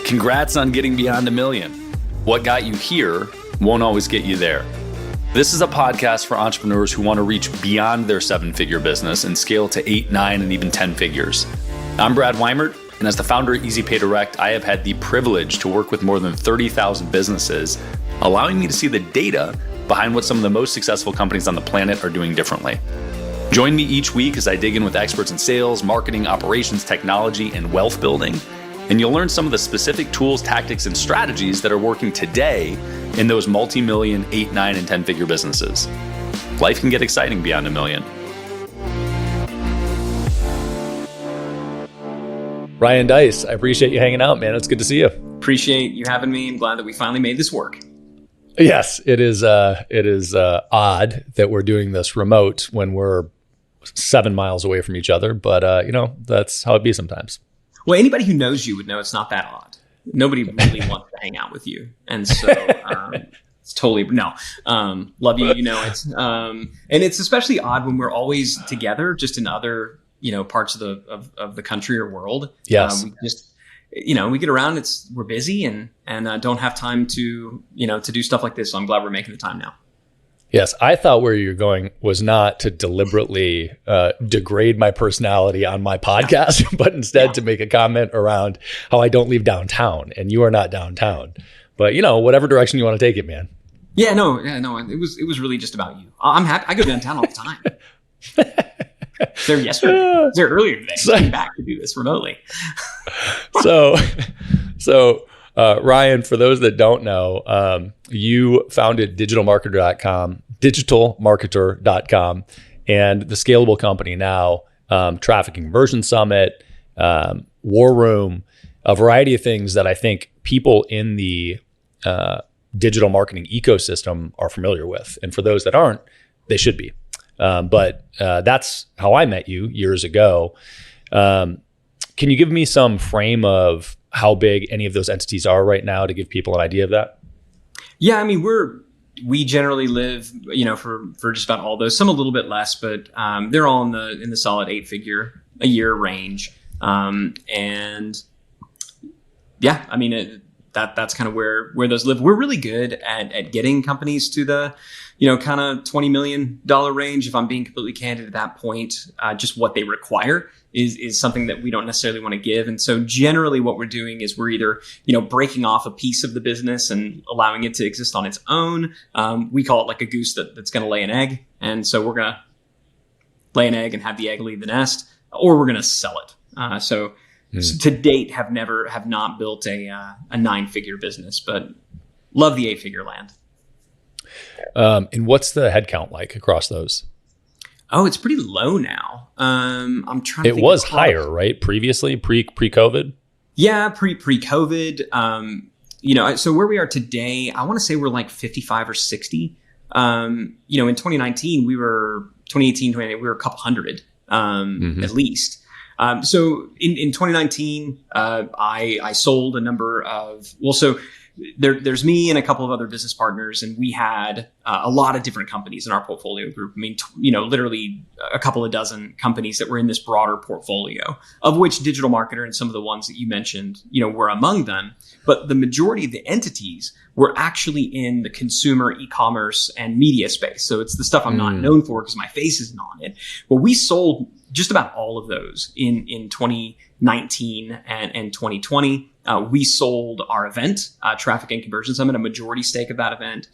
Congrats on getting beyond 1 million. What got you here won't always get you there. This is a podcast for entrepreneurs who want to reach beyond their 7-figure business and scale to 8, 9, and even 10 figures. I'm Brad Weimert, and as the founder of EasyPay Direct, I have had the privilege to work with more than 30,000 businesses, allowing me to see the data behind what some of the most successful companies on the planet are doing differently. Join me each week as I dig in with experts in sales, marketing, operations, technology, and wealth building. And you'll learn some of the specific tools, tactics, and strategies that are working today in those multi-million, 8, 9, and 10-figure businesses. Life can get exciting beyond 1 million. Ryan Deiss, I appreciate you hanging out, man. It's good to see you. Appreciate you having me. I'm glad that we finally made this work. Yes, it is odd that we're doing this remote when we're 7 miles away from each other, but that's how it be sometimes. Well, anybody who knows you would know it's not that odd. Nobody really wants to hang out with you. And so it's totally, love you, it's, and it's especially odd when we're always together, just in other, parts of the country or world. Yes. We just, we get around, we're busy and don't have time to do stuff like this. So I'm glad we're making the time now. Yes, I thought where you're going was not to deliberately degrade my personality on my podcast, but instead to make a comment around how I don't leave downtown, and you are not downtown. But whatever direction you want to take it, man. No. It was really just about you. I'm happy. I go downtown all the time. There yesterday. There earlier today. I came back to do this remotely. So. Ryan, for those that don't know, you founded digitalmarketer.com, and the Scalable Company now, Traffic and Conversion Summit, War Room, a variety of things that I think people in the digital marketing ecosystem are familiar with. And for those that aren't, they should be. But that's how I met you years ago. Can you give me some frame of how big any of those entities are right now to give people an idea of that? Yeah, we generally live, for just about all those, some a little bit less, but they're all in the solid 8-figure a year range. And yeah, that's kind of where those live. We're really good at getting companies to the, kind of $20 million range. If I'm being completely candid at that point, just what they require is something that we don't necessarily want to give. And so generally what we're doing is we're either, breaking off a piece of the business and allowing it to exist on its own. We call it like a goose that's going to lay an egg. And so we're going to lay an egg and have the egg leave the nest, or we're going to sell it. So to date have not built a 9-figure business, but love the 8-figure land. And what's the headcount like across those? Oh, it's pretty low now. I'm trying to think. It was higher, right? Previously, pre-COVID? Yeah, pre-COVID. So where we are today, I want to say we're like 55 or 60. In 2018, we were a couple hundred, at least. So in 2019, I sold a number of, there's me and a couple of other business partners, and we had a lot of different companies in our portfolio group. Literally a couple of dozen companies that were in this broader portfolio, of which Digital Marketer and some of the ones that you mentioned, were among them. But the majority of the entities were actually in the consumer, e-commerce, and media space. So it's the stuff I'm not known for because my face isn't on it. But we sold just about all of those in 2019 and 2020. We sold our event, Traffic and Conversion Summit, a majority stake of that event,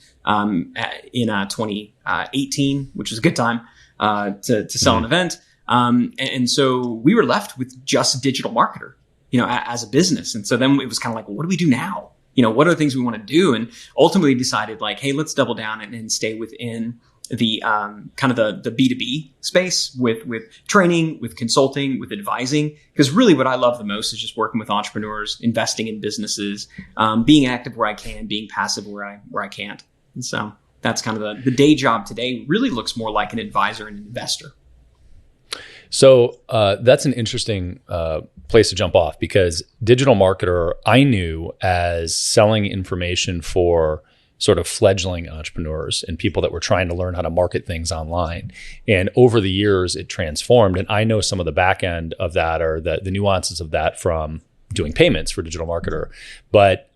in 2018, which was a good time to sell an event. And so we were left with just Digital Marketer, as a business. And so then it was kind of like, well, what do we do now? What are the things we want to do? And ultimately decided like, hey, let's double down and stay within the kind of the B2B space with training, with consulting, with advising. Because really what I love the most is just working with entrepreneurs, investing in businesses, being active where I can, being passive where I can't. And so that's kind of the day job today really looks more like an advisor and an investor. So that's an interesting place to jump off, because digital marketer I knew as selling information for sort of fledgling entrepreneurs and people that were trying to learn how to market things online. And over the years, it transformed. And I know some of the back end of that, or the nuances of that from doing payments for digital marketer. But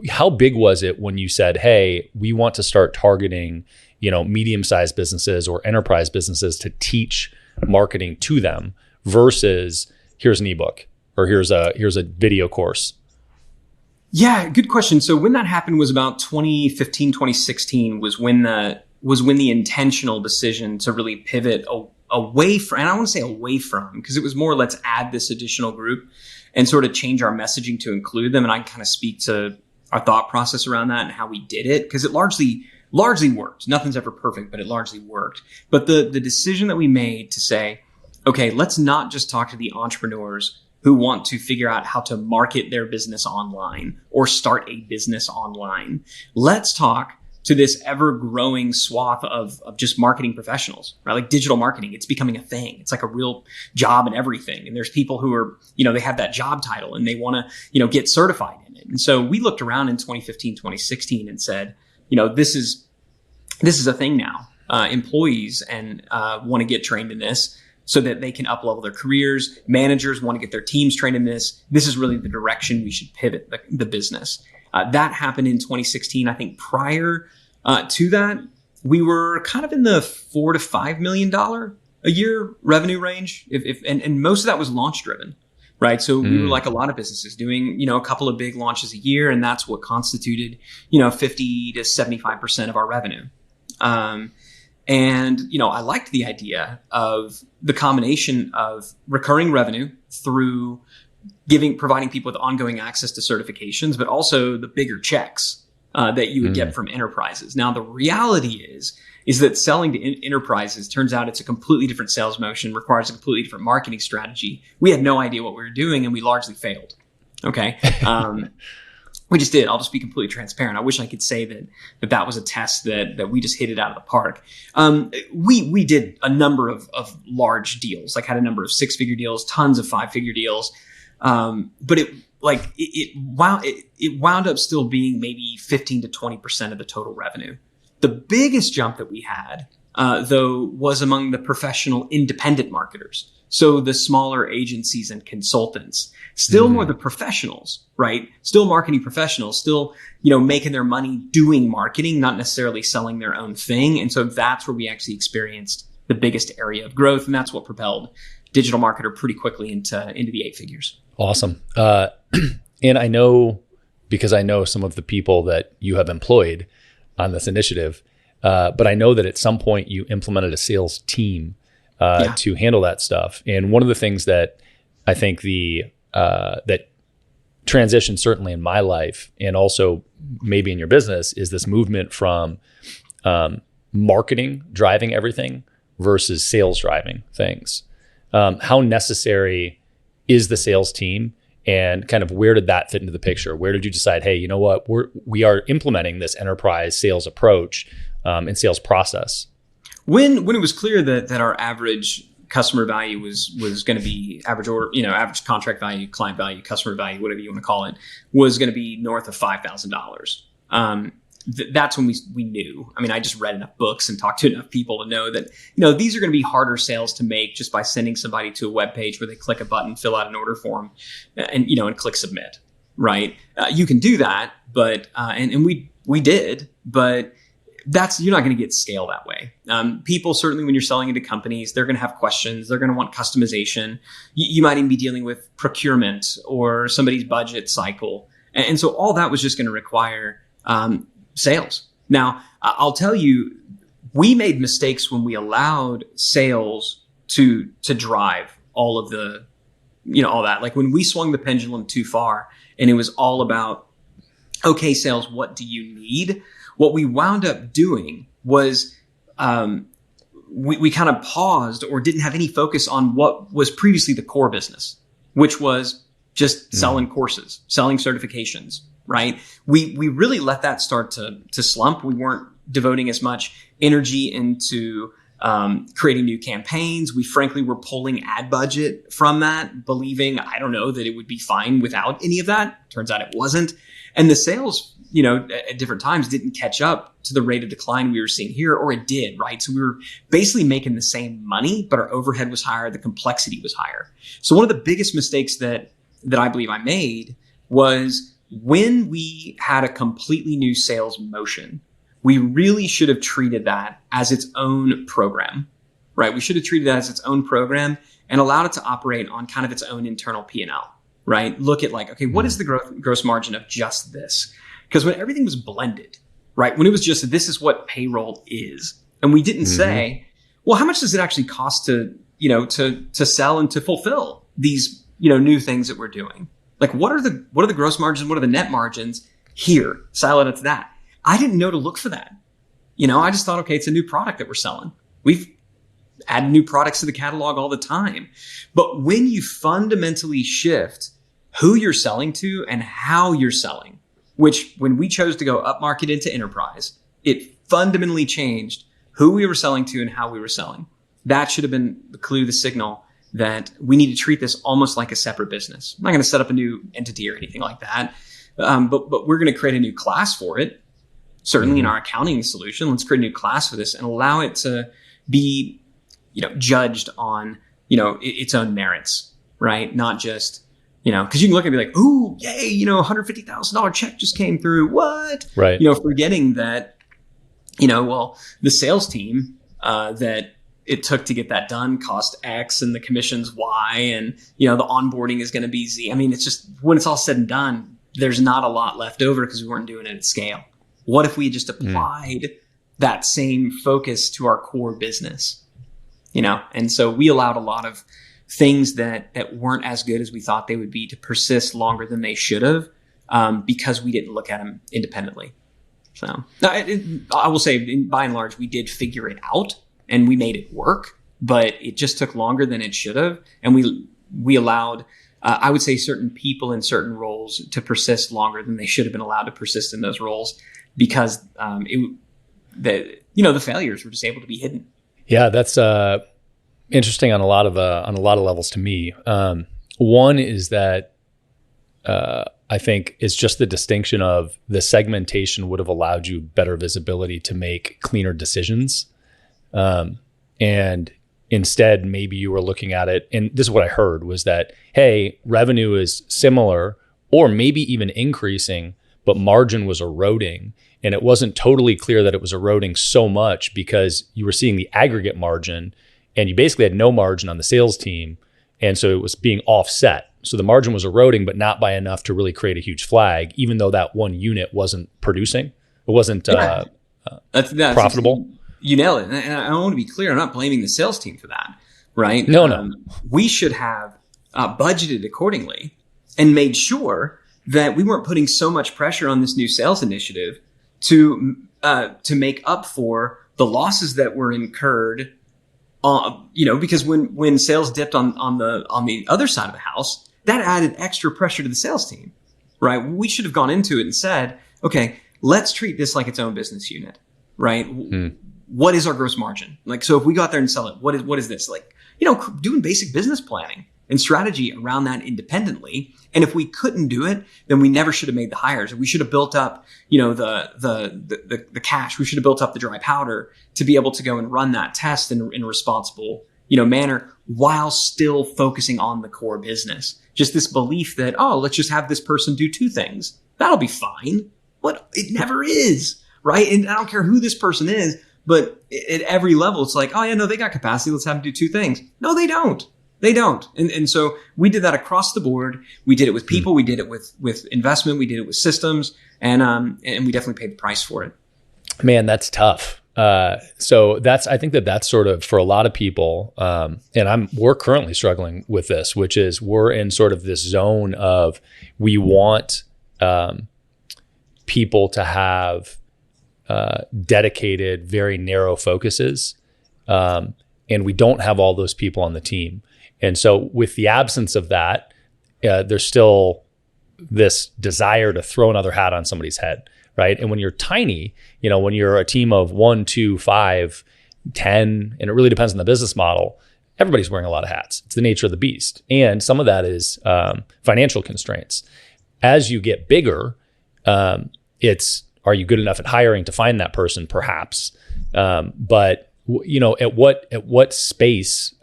how big was it when you said, hey, we want to start targeting, medium-sized businesses or enterprise businesses to teach marketing to them versus here's an ebook or here's a video course? Yeah, good question. So when that happened was about 2015, 2016 was when the intentional decision to really pivot away from, and I want to say away from, because it was more, let's add this additional group and sort of change our messaging to include them. And I can kind of speak to our thought process around that and how we did it, because it largely worked. Nothing's ever perfect, but it largely worked. But the decision that we made to say, okay, let's not just talk to the entrepreneurs who want to figure out how to market their business online or start a business online. Let's talk to this ever-growing swath of just marketing professionals, right? Like digital marketing, it's becoming a thing. It's like a real job and everything. And there's people who are, they have that job title and they want to, get certified in it. And so we looked around in 2015, 2016 and said, this is a thing now. Employees and want to get trained in this so that they can up-level their careers. Managers want to get their teams trained in this. This is really the direction we should pivot the business. That happened in 2016. I think prior to that, we were kind of in the $4 to $5 million a year revenue range. And most of that was launch driven, right? So we were like a lot of businesses doing, a couple of big launches a year, and that's what constituted, 50 to 75% of our revenue. And I liked the idea of the combination of recurring revenue through providing people with ongoing access to certifications, but also the bigger checks that you would get from enterprises. Now, the reality is that selling to enterprises, turns out it's a completely different sales motion, requires a completely different marketing strategy. We had no idea what we were doing, and we largely failed. Okay. We just did. I'll just be completely transparent. I wish I could say that was a test that we just hit it out of the park. We did a number of large deals, like had a number of 6-figure deals, tons of 5-figure deals. But it wound up still being maybe 15 to 20% of the total revenue. The biggest jump that we had, though, was among the professional independent marketers. So the smaller agencies and consultants, still more the professionals, right? Still marketing professionals, still, making their money doing marketing, not necessarily selling their own thing. And so that's where we actually experienced the biggest area of growth. And that's what propelled Digital Marketer pretty quickly into the 8 figures. Awesome. And I know, because I know some of the people that you have employed on this initiative, but I know that at some point you implemented a sales team to handle that stuff. And one of the things that I think that transition certainly in my life and also maybe in your business is this movement from marketing driving everything versus sales driving things. How necessary is the sales team, and kind of where did that fit into the picture? Where did you decide, hey, you know what, we are implementing this enterprise sales approach and sales process? When it was clear that our average customer value was going to be average order, average contract value, client value, customer value, whatever you want to call it, was going to be north of $5,000. That's when we knew. I mean, I just read enough books and talked to enough people to know that, these are going to be harder sales to make just by sending somebody to a web page where they click a button, fill out an order form, and click submit, right? You can do that, but, and we did, but you're not going to get scale that way. People, certainly when you're selling into companies, they're going to have questions. They're going to want customization. You might even be dealing with procurement or somebody's budget cycle. And so all that was just going to require, sales. Now, I'll tell you, we made mistakes when we allowed sales to drive all of the, all that. Like when we swung the pendulum too far and it was all about, okay, sales, what do you need? What we wound up doing was we kind of paused or didn't have any focus on what was previously the core business, which was just selling courses, selling certifications, right? We really let that start to slump. We weren't devoting as much energy into creating new campaigns. We frankly were pulling ad budget from that, believing, I don't know, that it would be fine without any of that. Turns out it wasn't. And the sales, at different times didn't catch up to the rate of decline we were seeing here, or it did, right? So we were basically making the same money, but our overhead was higher, the complexity was higher. So one of the biggest mistakes that that I believe I made was when we had a completely new sales motion, we really should have treated that as its own program, right? We should have treated that as its own program and allowed it to operate on kind of its own internal P&L, right? Look at like, okay, what is the gross margin of just this? Because when everything was blended, right? When it was just, this is what payroll is. And we didn't say, well, how much does it actually cost to sell and to fulfill these, new things that we're doing? Like, what are the gross margins? What are the net margins here? Silo it to that. I didn't know to look for that. I just thought, okay, it's a new product that we're selling. We've added new products to the catalog all the time. But when you fundamentally shift who you're selling to and how you're selling, which when we chose to go upmarket into enterprise, it fundamentally changed who we were selling to and how we were selling. That should have been the clue, the signal that we need to treat this almost like a separate business. I'm not going to set up a new entity or anything like that. But we're going to create a new class for it. Certainly in our accounting solution, let's create a new class for this and allow it to be, judged on, its own merits, right? Not just, because you can look and be like, ooh, yay, $150,000 check just came through. What? Right. Forgetting that, the sales team that it took to get that done cost X and the commission's Y and, the onboarding is going to be Z. I mean, it's just when it's all said and done, there's not a lot left over because we weren't doing it at scale. What if we just applied that same focus to our core business? And so we allowed a lot of things that weren't as good as we thought they would be to persist longer than they should have because we didn't look at them independently. So I will say, by and large, we did figure it out and we made it work, but it just took longer than it should have. And we allowed, I would say, certain people in certain roles to persist longer than they should have been allowed to persist in those roles because the failures were just able to be hidden. Yeah, that's interesting on a lot of levels to me. One is that I think it's just the distinction of the segmentation would have allowed you better visibility to make cleaner decisions. And instead, maybe you were looking at it, and this is what I heard was that, hey, revenue is similar or maybe even increasing, but margin was eroding. And it wasn't totally clear that it was eroding so much because you were seeing the aggregate margin and you basically had no margin on the sales team. And so it was being offset. So the margin was eroding, but not by enough to really create a huge flag, even though that one unit wasn't producing. It wasn't that's profitable. You nail it. And I want to be clear. I'm not blaming the sales team for that, right? No. We should have budgeted accordingly and made sure that we weren't putting so much pressure on this new sales initiative to make up for the losses that were incurred, because when sales dipped on the other side of the house, that added extra pressure to the sales team, right? We should have gone into it and said, okay, let's treat this like its own business unit, right? What is our gross margin? Like, so if we go out there and sell it, what is this? Like, doing basic business planning and strategy around that independently. And if we couldn't do it, then we never should have made the hires. We should have built up, the cash. We should have built up the dry powder to be able to go and run that test in a responsible, manner while still focusing on the core business. Just this belief that, let's just have this person do two things. That'll be fine. But it never is, right? And I don't care who this person is, but at every level, it's like, they got capacity. Let's have them do two things. No, they don't. They don't. And so we did that across the board. We did it with people. We did it with investment. We did it with systems. And we definitely paid the price for it. Man, that's tough. So I think that's sort of for a lot of people. And we're currently struggling with this, which is we're in sort of this zone of we want people to have dedicated, very narrow focuses. And we don't have all those people on the team. And so with the absence of that, there's still this desire to throw another hat on somebody's head, right? And when you're tiny, when you're a team of 1, 2, 5, 10, and it really depends on the business model, everybody's wearing a lot of hats. It's the nature of the beast. And some of that is financial constraints. As you get bigger, it's, are you good enough at hiring to find that person? Perhaps. But at what space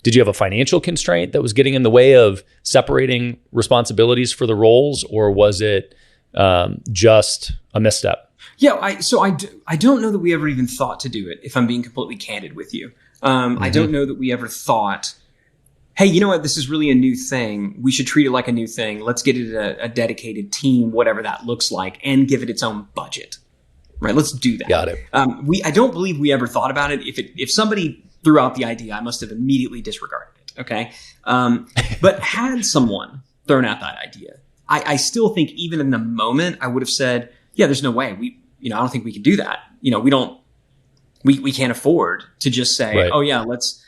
Did you have a financial constraint that was getting in the way of separating responsibilities for the roles, or was it just a misstep? Yeah, I don't know that we ever even thought to do it, if I'm being completely candid with you. I don't know that we ever thought, hey, you know what, this is really a new thing. We should treat it like a new thing. Let's get it a dedicated team, whatever that looks like, and give it its own budget. Right? Let's do that. Got it. I don't believe we ever thought about it. If somebody threw out the idea, I must have immediately disregarded it. Okay. But had someone thrown out that idea, I still think even in the moment, I would have said, yeah, there's no way. I don't think we can do that. We can't afford to just say, right. Oh yeah, let's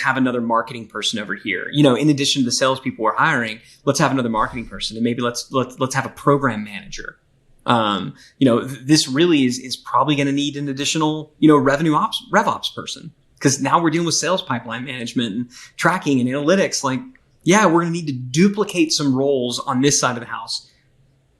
have another marketing person over here. In addition to the salespeople we're hiring, let's have another marketing person, and maybe let's have a program manager. This really is probably going to need an additional, rev ops person, because now we're dealing with sales pipeline management and tracking and analytics. Like, yeah, we're going to need to duplicate some roles on this side of the house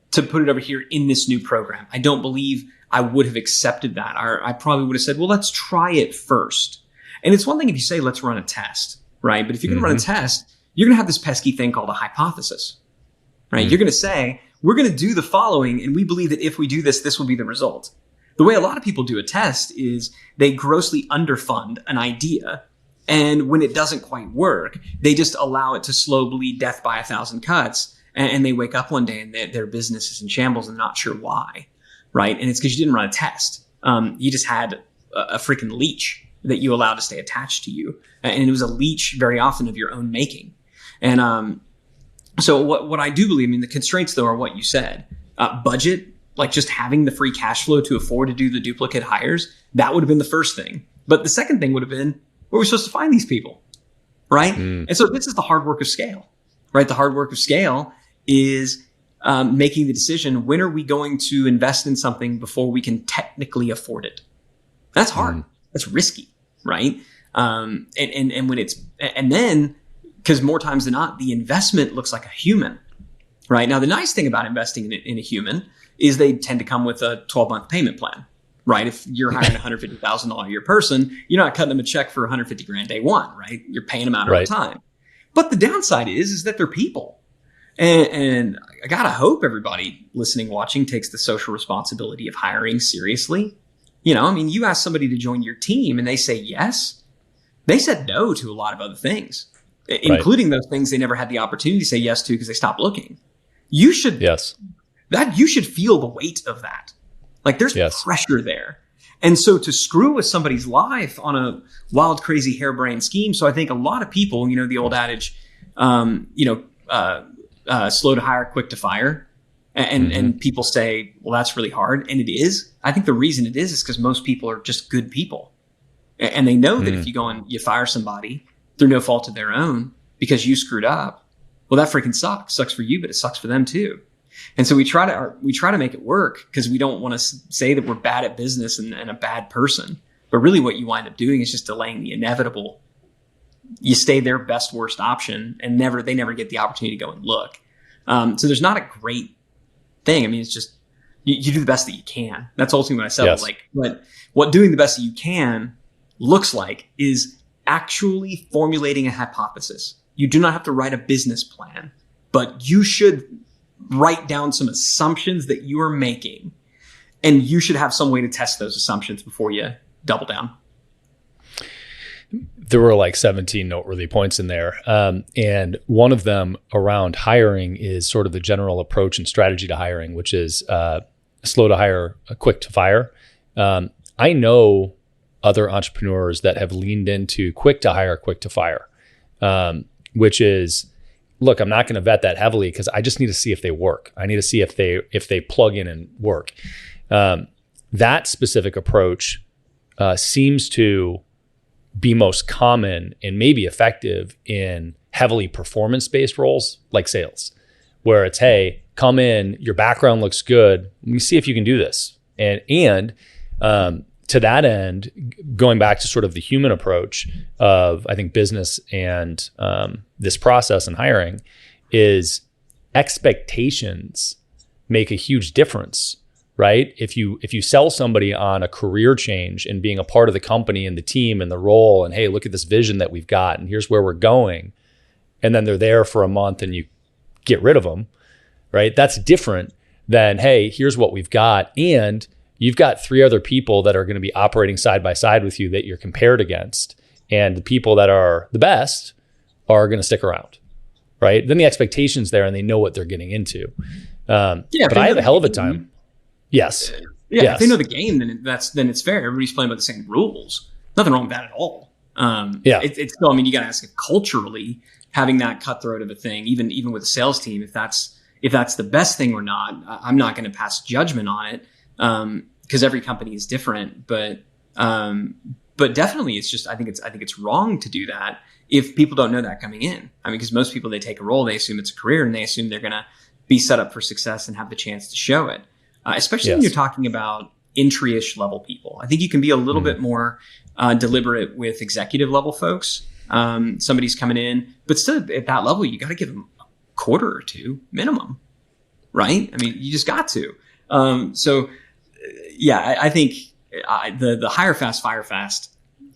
to put it over here in this new program. I don't believe I would have accepted that. I probably would have said, well, let's try it first. And it's one thing if you say, let's run a test, right? But if you're going to run a test, you're going to have this pesky thing called a hypothesis, right? You're going to say, we're going to do the following, and we believe that if we do this, this will be the result. The way a lot of people do a test is they grossly underfund an idea. And when it doesn't quite work, they just allow it to slow bleed death by 1,000 cuts. And they wake up one day and their business is in shambles and not sure why. Right. And it's because you didn't run a test. You just had a freaking leech that you allowed to stay attached to you. And it was a leech very often of your own making. And, so what I do believe, the constraints though are what you said. Budget, like just having the free cash flow to afford to do the duplicate hires, that would have been the first thing. But the second thing would have been, where are we supposed to find these people? Right? And so this is the hard work of scale, right? The hard work of scale is making the decision, when are we going to invest in something before we can technically afford it? That's hard. That's risky, right? And then, because more times than not, the investment looks like a human, right? Now, the nice thing about investing in a human is they tend to come with a 12-month payment plan, right? If you're hiring a $150,000 a year person, you're not cutting them a check for $150,000 day one, right? You're paying them out over time. But the downside is that they're people. And I gotta hope everybody listening, watching takes the social responsibility of hiring seriously. You ask somebody to join your team and they say yes, they said no to a lot of other things, including those things they never had the opportunity to say yes to because they stopped looking. You should feel the weight of that. Like there's pressure there. And so to screw with somebody's life on a wild, crazy, harebrained scheme. So I think a lot of people, the old adage, slow to hire, quick to fire. And people say, well, that's really hard. And it is. I think the reason it is because most people are just good people. And they know that if you go and you fire somebody through no fault of their own because you screwed up, well, that freaking sucks. Sucks for you, but it sucks for them too. And so we try to make it work because we don't want to say that we're bad at business and a bad person. But really what you wind up doing is just delaying the inevitable. You stay their best, worst option and they never get the opportunity to go and look. So there's not a great thing. It's just, you do the best that you can. That's ultimately what I said. But what doing the best that you can looks like is actually formulating a hypothesis. You do not have to write a business plan, but you should write down some assumptions that you are making, and you should have some way to test those assumptions before you double down. There were like 17 noteworthy points in there. And one of them around hiring is sort of the general approach and strategy to hiring, which is slow to hire, quick to fire. I know other entrepreneurs that have leaned into quick to hire, quick to fire, which is, look, I'm not going to vet that heavily because I just need to see if they work. I need to see if they plug in and work. That specific approach seems to be most common and maybe effective in heavily performance-based roles like sales, where it's, hey, come in, your background looks good. Let me see if you can do this. And to that end, going back to sort of the human approach of, I think, business and this process and hiring is expectations make a huge difference right? If you sell somebody on a career change and being a part of the company and the team and the role, and hey, look at this vision that we've got and here's where we're going, and then they're there for a month and you get rid of them, right? That's different than, hey, here's what we've got, and you've got 3 other people that are going to be operating side by side with you that you're compared against, and the people that are the best are going to stick around, right? Then the expectation's there and they know what they're getting into. But I had a hell of a time. Yes. Yeah, yes. If they know the game, then it's fair. Everybody's playing by the same rules. Nothing wrong with that at all. It's still, I mean, you got to ask if culturally having that cutthroat of a thing, even with a sales team, if that's the best thing or not. I'm not going to pass judgment on it because every company is different. But definitely, it's just I think it's wrong to do that if people don't know that coming in. I mean, because most people, they take a role, they assume it's a career, and they assume they're going to be set up for success and have the chance to show it. Especially when you're talking about entry-ish level people. I think you can be a little bit more deliberate with executive level folks. Somebody's coming in, but still at that level, you got to give them a quarter or 2 minimum, right? I mean, you just got to. I think the hire fast, fire fast.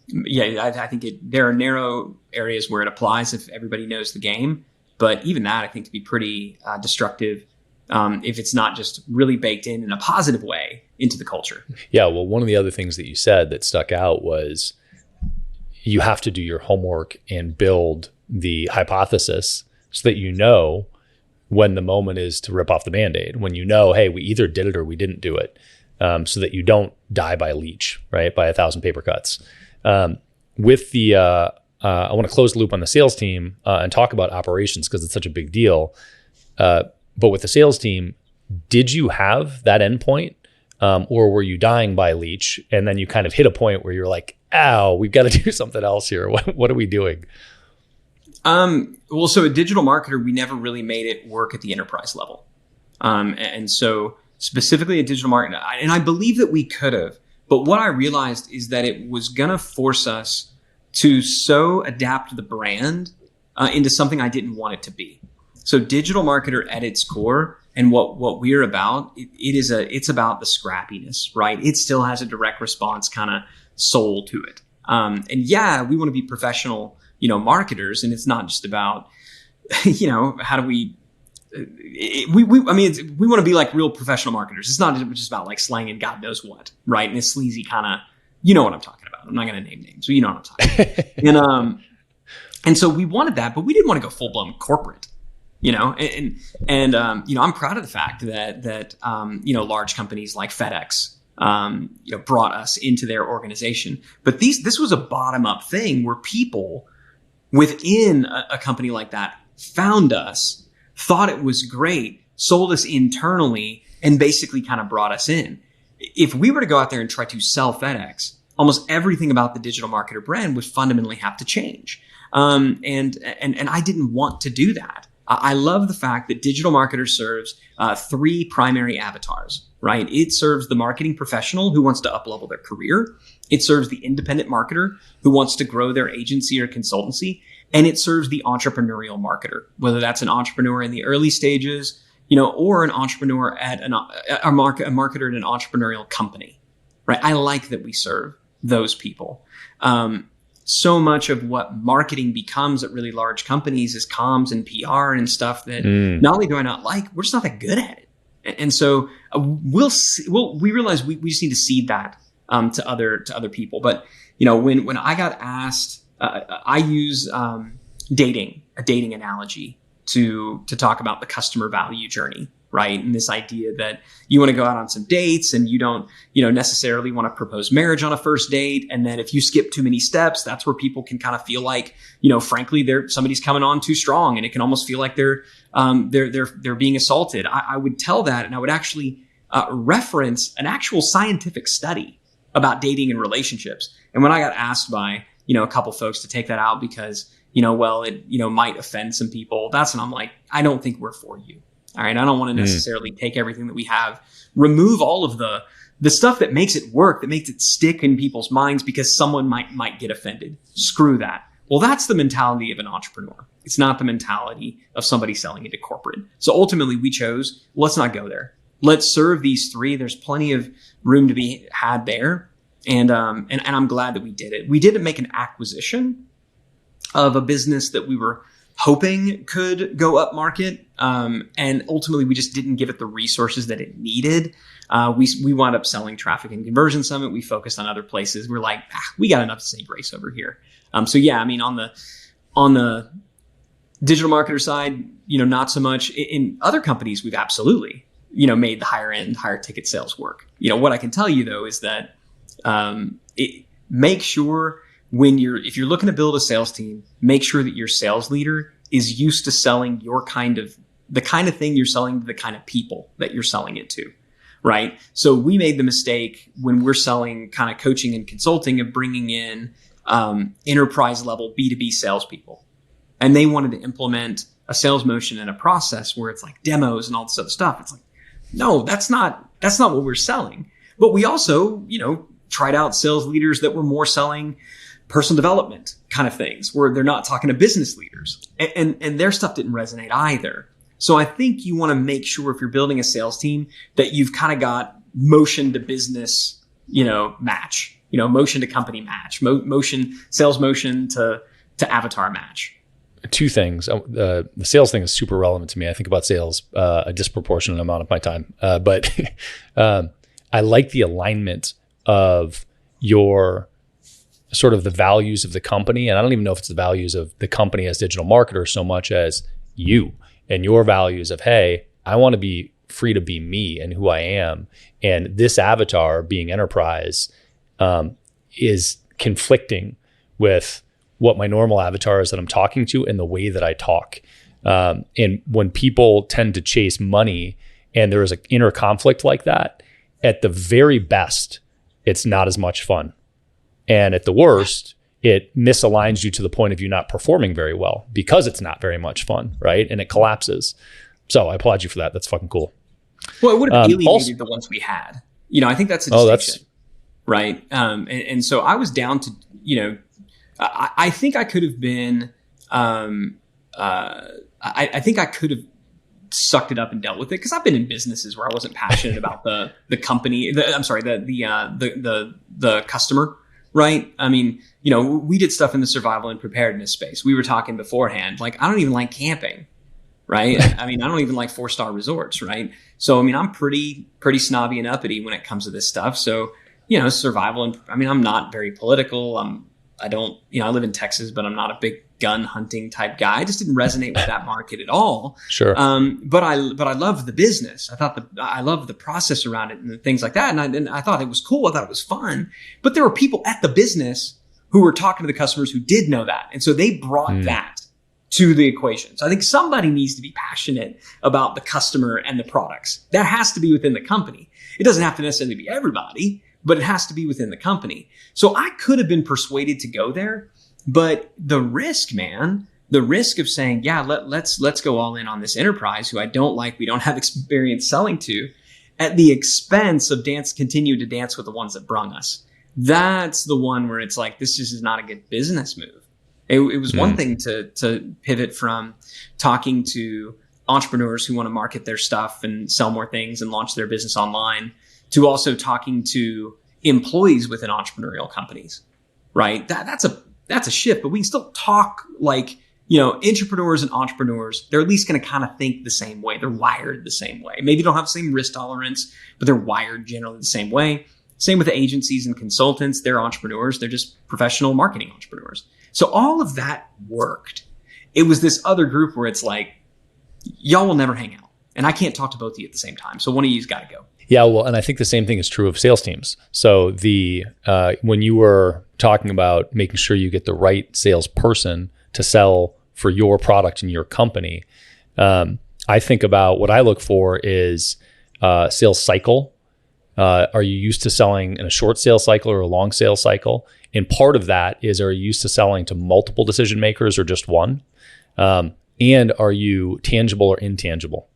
Yeah, I think there are narrow areas where it applies if everybody knows the game, but even that I think to be pretty destructive if it's not just really baked in a positive way into the culture. Yeah, well, one of the other things that you said that stuck out was you have to do your homework and build the hypothesis so that you know when the moment is to rip off the Band-Aid, when you know, hey, we either did it or we didn't do it, so that you don't die by leech, right, by 1,000 paper cuts. With the, I want to close the loop on the sales team and talk about operations because it's such a big deal. But with the sales team, did you have that endpoint or were you dying by leech? And then you kind of hit a point where you're like, ow, we've got to do something else here. What are we doing? Well, so a digital marketer, we never really made it work at the enterprise level. And so specifically a digital marketer, and I believe that we could have, but what I realized is that it was going to force us to so adapt the brand into something I didn't want it to be. So digital marketer at its core and what we're about, it's about the scrappiness, right? It still has a direct response kind of soul to it. And yeah, we want to be professional, marketers, and it's not just about, how do we want to be like real professional marketers. It's not just about like slang and God knows what, right? And this sleazy kind of, you know what I'm talking about. I'm not going to name names, but you know what I'm talking about. And so we wanted that, but we didn't want to go full blown corporate. I'm proud of the fact that large companies like FedEx, brought us into their organization. But this was a bottom up thing where people within a company like that found us, thought it was great, sold us internally, and basically kind of brought us in. If we were to go out there and try to sell FedEx, almost everything about the digital marketer brand would fundamentally have to change. And I didn't want to do that. I love the fact that digital marketer serves 3 primary avatars, right? It serves the marketing professional who wants to up-level their career. It serves the independent marketer who wants to grow their agency or consultancy. And it serves the entrepreneurial marketer, whether that's an entrepreneur in the early stages, or an entrepreneur at a marketer at an entrepreneurial company, right? I like that we serve those people. So much of what marketing becomes at really large companies is comms and PR and stuff that not only do I not like, we're just not that good at it. And so we realize we just need to seed that to other people. But when I got asked, I use a dating analogy to talk about the customer value journey, right? And this idea that you want to go out on some dates and you don't, necessarily want to propose marriage on a first date. And then if you skip too many steps, that's where people can kind of feel like, frankly, somebody's coming on too strong, and it can almost feel like they're being assaulted. I would tell that, and I would actually reference an actual scientific study about dating and relationships. And when I got asked by, a couple folks to take that out because, it, might offend some people, that's when I'm like, I don't think we're for you. All right. I don't want to necessarily take everything that we have, remove all of the stuff that makes it work, that makes it stick in people's minds because someone might get offended. Screw that. Well, that's the mentality of an entrepreneur. It's not the mentality of somebody selling into corporate. So ultimately we chose, let's not go there. let's serve these three. There's plenty of room to be had there. And I'm glad that we did it. We didn't make an acquisition of a business that we were hoping could go up market. And ultimately we just didn't give it the resources that it needed. We wound up selling Traffic and Conversion Summit. We focused on other places. We're like, we got enough to say grace over here. So yeah, I mean, on the digital marketer side, not so much. In other companies, we've absolutely, made the higher end, higher ticket sales work. What I can tell you though, is that, make sure if you're looking to build a sales team, make sure that your sales leader is used to selling the kind of thing you're selling to the kind of people that you're selling it to. Right. So we made the mistake when we're selling kind of coaching and consulting of bringing in, enterprise level B2B salespeople. And they wanted to implement a sales motion and a process where it's like demos and all this other stuff. It's like, no, that's not what we're selling. But we also, tried out sales leaders that were more selling personal development kind of things where they're not talking to business leaders, and their stuff didn't resonate either. So I think you want to make sure if you're building a sales team that you've kind of got motion to business, match, motion to company match, sales motion to avatar match. Two things. The sales thing is super relevant to me. I think about sales a disproportionate amount of my time. But I like the alignment of your sort of the values of the company. And I don't even know if it's the values of the company as digital marketer so much as you and your values of, hey, I want to be free to be me and who I am. And this avatar being enterprise is conflicting with what my normal avatar is that I'm talking to and the way that I talk. And when people tend to chase money and there is an inner conflict like that, at the very best, it's not as much fun. And at the worst, it misaligns you to the point of you not performing very well because it's not very much fun, right? And it collapses. So I applaud you for that. That's fucking cool. Well, it would have alienated the ones we had. I think that's a distinction, right? And so I was down to, I think I could have been, I think I could have sucked it up and dealt with it because I've been in businesses where I wasn't passionate about the company. The customer, right? I mean, we did stuff in the survival and preparedness space. We were talking beforehand, like I don't even like camping, right? I mean, I don't even like 4-star resorts, right? So I mean, I'm pretty snobby and uppity when it comes to this stuff. So survival and I'm not very political. I live in Texas, but I'm not a big gun hunting type guy. I just didn't resonate with that market at all. Sure. But I love the business. I love the process around it and the things like that. And I thought it was cool. I thought it was fun. But there were people at the business who were talking to the customers who did know that. And so they brought that to the equation. So I think somebody needs to be passionate about the customer and the products. That has to be within the company. It doesn't have to necessarily be everybody, but it has to be within the company. So I could have been persuaded to go there, but the risk of saying, yeah, let's go all in on this enterprise who I don't like, we don't have experience selling to, at the expense of continue to dance with the ones that brung us. That's the one where it's like, this just is not a good business move. It was one thing to pivot from talking to entrepreneurs who want to market their stuff and sell more things and launch their business online, to also talking to employees within entrepreneurial companies, right? That's a shift, but we can still talk like, entrepreneurs and entrepreneurs, they're at least going to kind of think the same way. They're wired the same way. Maybe don't have the same risk tolerance, but they're wired generally the same way. Same with the agencies and consultants. They're entrepreneurs. They're just professional marketing entrepreneurs. So all of that worked. It was this other group where it's like, y'all will never hang out. And I can't talk to both of you at the same time. So one of you's got to go. Yeah, well, and I think the same thing is true of sales teams. So when you were talking about making sure you get the right salesperson to sell for your product and your company, I think about what I look for is sales cycle. Are you used to selling in a short sales cycle or a long sales cycle? And part of that is, are you used to selling to multiple decision makers or just one? And are you tangible or intangible,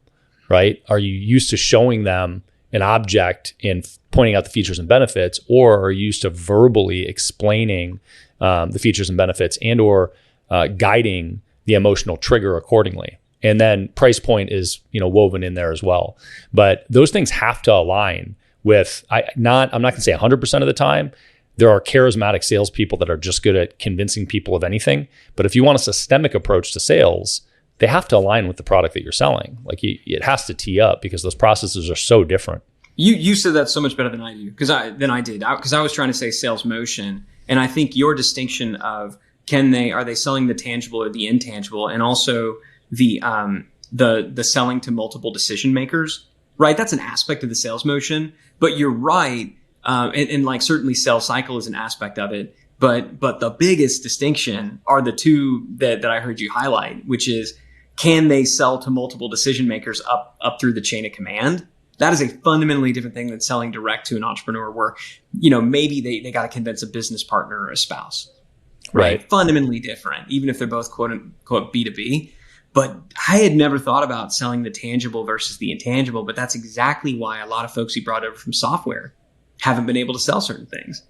right? Are you used to showing them an object and pointing out the features and benefits, or are you used to verbally explaining the features and benefits and or guiding the emotional trigger accordingly? And then price point is, woven in there as well. But those things have to align with, I'm not going to say 100% of the time. There are charismatic salespeople that are just good at convincing people of anything. But if you want a systemic approach to sales, they have to align with the product that you're selling. Like it has to tee up because those processes are so different. You said that so much better than I do because I was trying to say sales motion, and I think your distinction of are they selling the tangible or the intangible, and also the selling to multiple decision makers, right? That's an aspect of the sales motion. But you're right, and like certainly sales cycle is an aspect of it. But the biggest distinction are the two that I heard you highlight, which is can they sell to multiple decision makers up through the chain of command? That is a fundamentally different thing than selling direct to an entrepreneur where, maybe they got to convince a business partner or a spouse, right? Fundamentally different, even if they're both quote unquote B2B. But I had never thought about selling the tangible versus the intangible, but that's exactly why a lot of folks you brought over from software haven't been able to sell certain things,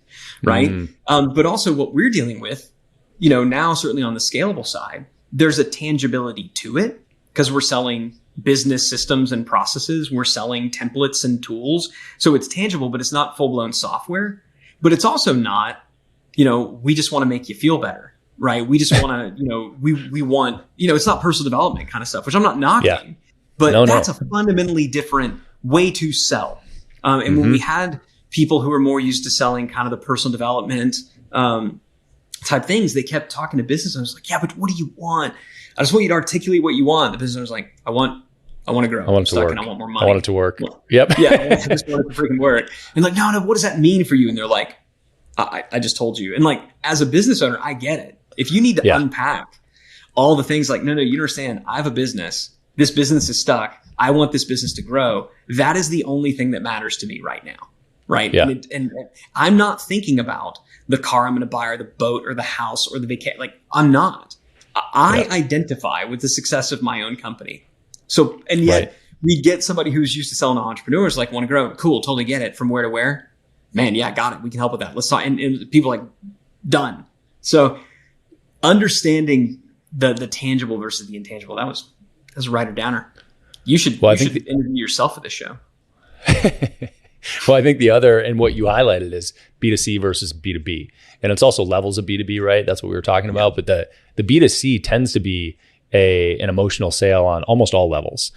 right? But also what we're dealing with, now certainly on the scalable side, there's a tangibility to it because we're selling business systems and processes. We're selling templates and tools. So it's tangible, but it's not full-blown software. But it's also not, we just want to make you feel better, right? We just want to, we want, it's not personal development kind of stuff, which I'm not knocking. But that's a fundamentally different way to sell. And when we had people who were more used to selling kind of the personal development type things, they kept talking to business owners like, yeah, but what do you want? I just want you to articulate what you want. The business owner's like, I want to grow. I want it to work. And I want more money. I want it to work. Well, yep. Yeah. I just want it to freaking work. And like, no, what does that mean for you? And they're like, I just told you. And like, as a business owner, I get it. If you need to unpack all the things like, no, you understand, I have a business. This business is stuck. I want this business to grow. That is the only thing that matters to me right now. Right. Yeah. And I'm not thinking about the car I'm going to buy or the boat or the house or the vacation. Like I'm not. I identify with the success of my own company. So, and yet we get somebody who's used to selling to entrepreneurs, like want to grow. Cool. Totally get it. From where to where? Man. Yeah, got it. We can help with that. Let's talk. And people like done. So understanding the tangible versus the intangible, that was a writer downer. You should interview yourself for this show. Well, I think the other, and what you highlighted is B2C versus B2B. And it's also levels of B2B, right? That's what we were talking about. But the B2C tends to be an emotional sale on almost all levels.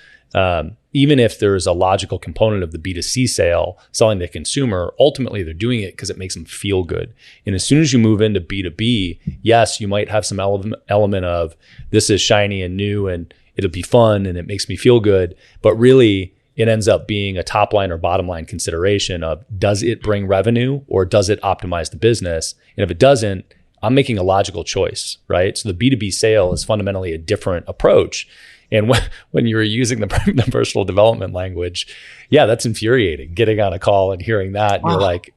Even if there's a logical component of the B2C sale, selling to the consumer, ultimately they're doing it because it makes them feel good. And as soon as you move into B2B, yes, you might have some element of this is shiny and new and it'll be fun and it makes me feel good. But really, it ends up being a top line or bottom line consideration of does it bring revenue or does it optimize the business? And if it doesn't, I'm making a logical choice, right? So the B2B sale is fundamentally a different approach. And when you're using the personal development language, yeah, that's infuriating. Getting on a call and hearing that, and you're like,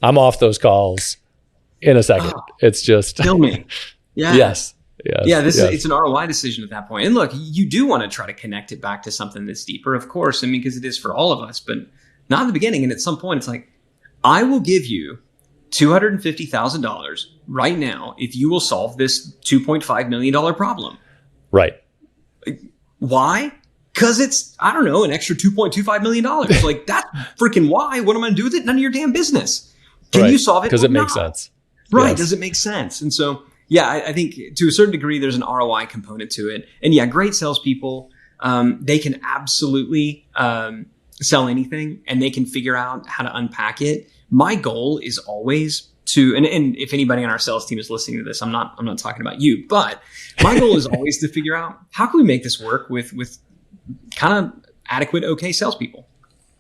I'm off those calls in a second. It's just kill me. Yeah. Yes. Yeah, it's an ROI decision at that point. And look, you do want to try to connect it back to something that's deeper, of course. I mean, because it is for all of us, but not in the beginning. And at some point, it's like, I will give you $250,000 right now if you will solve this $2.5 million problem. Right. Why? Because it's, I don't know, an extra $2.25 million. Like, that's freaking why. What am I going to do with it? None of your damn business. Can you solve it? Because it makes sense. Right. Yes. Does it make sense? And so, yeah, I think to a certain degree, there's an ROI component to it. And yeah, great salespeople, they can absolutely sell anything and they can figure out how to unpack it. My goal is always to, and if anybody on our sales team is listening to this, I'm not talking about you, but my goal is always to figure out how can we make this work with kind of adequate, okay salespeople?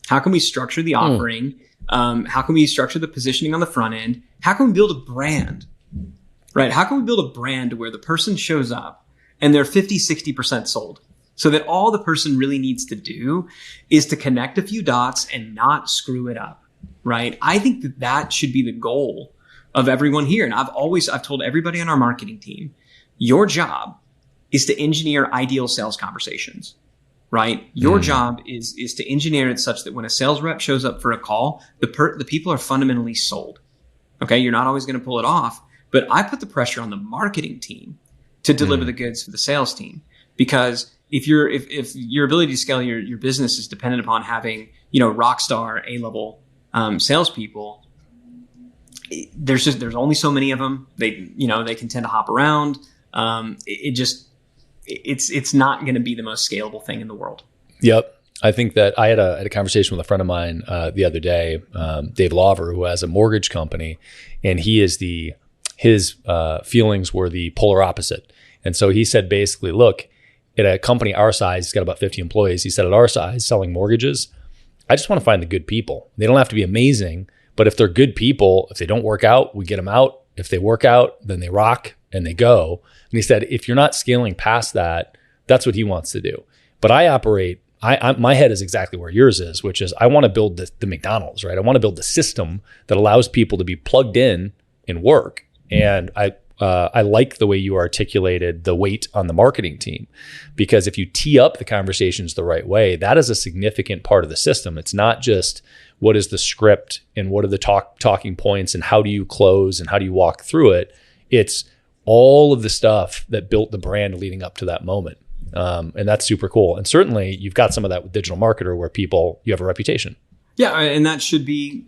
How can we structure the offering? How can we structure the positioning on the front end? How can we build a brand? Right? How can we build a brand where the person shows up and they're 50, 60% sold so that all the person really needs to do is to connect a few dots and not screw it up, right? I think that should be the goal of everyone here. And I've told everybody on our marketing team, your job is to engineer ideal sales conversations, right? Your job is to engineer it such that when a sales rep shows up for a call, the people are fundamentally sold. Okay. You're not always going to pull it off. But I put the pressure on the marketing team to deliver the goods for the sales team because if your ability to scale your business is dependent upon having, rockstar A-level salespeople, there's only so many of them. They can tend to hop around. It's not going to be the most scalable thing in the world. Yep. I think that I had a conversation with a friend of mine the other day, Dave Lawver, who has a mortgage company, and his feelings were the polar opposite. And so he said basically, look, at a company our size, he's got about 50 employees. He said at our size, selling mortgages, I just want to find the good people. They don't have to be amazing, but if they're good people, if they don't work out, we get them out. If they work out, then they rock and they go. And he said, if you're not scaling past that, that's what he wants to do. But I operate, my head is exactly where yours is, which is I want to build the McDonald's, right? I want to build the system that allows people to be plugged in and work. And I like the way you articulated the weight on the marketing team, because if you tee up the conversations the right way, that is a significant part of the system. It's not just what is the script and what are the talking points and how do you close and how do you walk through it. It's all of the stuff that built the brand leading up to that moment. And that's super cool. And certainly you've got some of that with digital marketer where you have a reputation. Yeah. And that should be,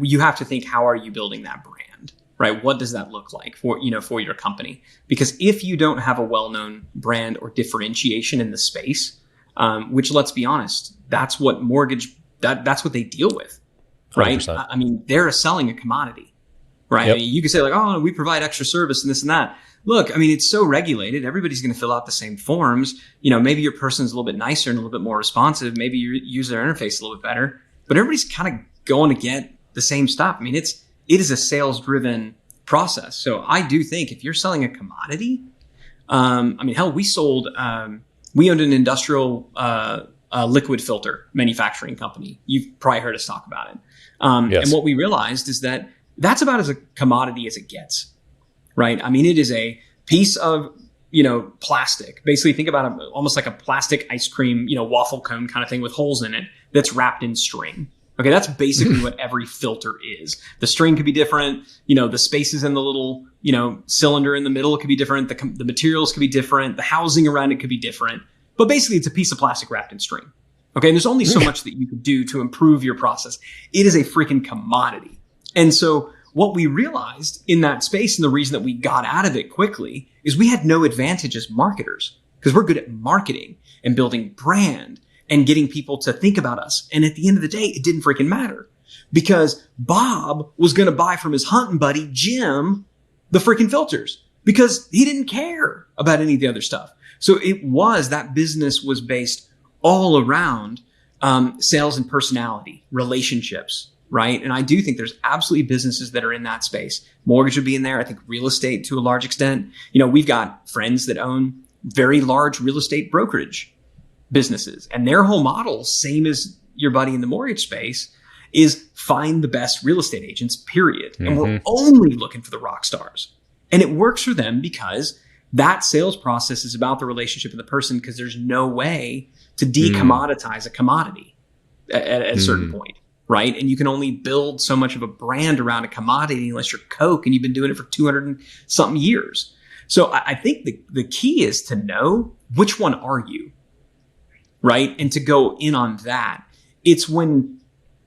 you have to think, how are you building that brand, right? What does that look like for your company? Because if you don't have a well-known brand or differentiation in the space, which let's be honest, that's what that's what they deal with, right? 100%. I mean, they're selling a commodity, right? Yep. I mean, you could say like, oh, we provide extra service and this and that. Look, I mean, it's so regulated. Everybody's going to fill out the same forms. Maybe your person's a little bit nicer and a little bit more responsive. Maybe your user interface is a little bit better, but everybody's kind of going to get the same stuff. I mean, it is a sales driven process. So I do think if you're selling a commodity, hell, we owned an industrial, liquid filter manufacturing company. You've probably heard us talk about it. Yes. And what we realized is that that's about as a commodity as it gets. Right. I mean, it is a piece of, plastic. Basically, think about it almost like a plastic ice cream, waffle cone kind of thing with holes in it that's wrapped in string. Okay. That's basically what every filter is. The string could be different. The spaces in the little, cylinder in the middle could be different. The materials could be different. The housing around it could be different. But basically, it's a piece of plastic wrapped in string. Okay. And there's only so much that you could do to improve your process. It is a freaking commodity. And so what we realized in that space, and the reason that we got out of it quickly, is we had no advantage as marketers because we're good at marketing and building brand and getting people to think about us. And at the end of the day, it didn't freaking matter because Bob was going to buy from his hunting buddy, Jim, the freaking filters because he didn't care about any of the other stuff. So that business was based all around sales and personality, relationships. Right. And I do think there's absolutely businesses that are in that space. Mortgage would be in there. I think real estate to a large extent. We've got friends that own very large real estate brokerage businesses, and their whole model, same as your buddy in the mortgage space, is find the best real estate agents, period. Mm-hmm. And we're only looking for the rock stars. And it works for them because that sales process is about the relationship of the person, because there's no way to decommoditize a commodity at a certain point. Right. And you can only build so much of a brand around a commodity unless you're Coke and you've been doing it for 200 and something years. So I think the key is to know which one are you, right? And to go in on that. It's when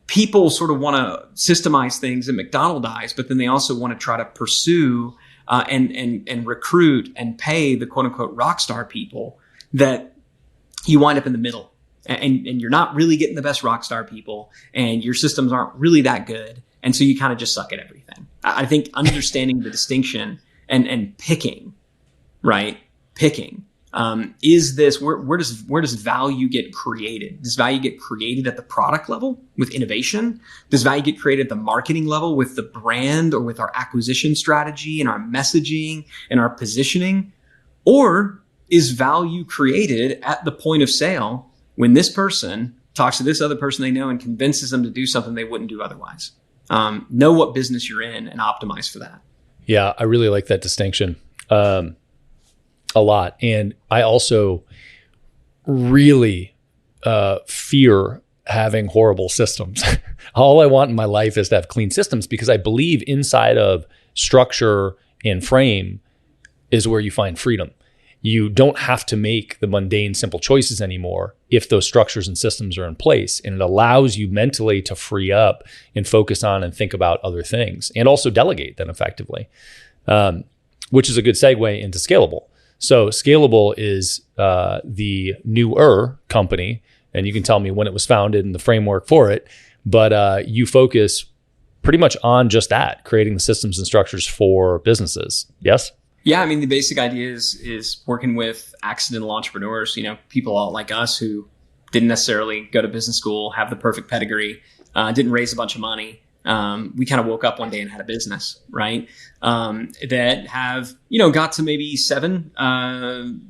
people sort of want to systemize things and McDonaldize, but then they also want to try to pursue and recruit and pay the quote unquote rock star people, that you wind up in the middle. And you're not really getting the best rock star people, and your systems aren't really that good. And so you kind of just suck at everything. I think understanding the distinction and picking, right? Picking, is this, where does value get created? Does value get created at the product level with innovation? Does value get created at the marketing level with the brand or with our acquisition strategy and our messaging and our positioning? Or is value created at the point of sale when this person talks to this other person they know and convinces them to do something they wouldn't do otherwise? Know what business you're in and optimize for that. Yeah, I really like that distinction a lot. And I also really fear having horrible systems. All I want in my life is to have clean systems, because I believe inside of structure and frame is where you find freedom. you don't have to make the mundane, simple choices anymore if those structures and systems are in place. And it allows you mentally to free up and focus on and think about other things, and also delegate then effectively, which is a good segue into Scalable. So Scalable is the newer company, and you can tell me when it was founded and the framework for it, but you focus pretty much on just that, creating the systems and structures for businesses. Yes? Yeah, I mean, the basic idea is working with accidental entrepreneurs, people like us who didn't necessarily go to business school, have the perfect pedigree, didn't raise a bunch of money. We kind of woke up one day and had a business, right? That have, got to maybe 7,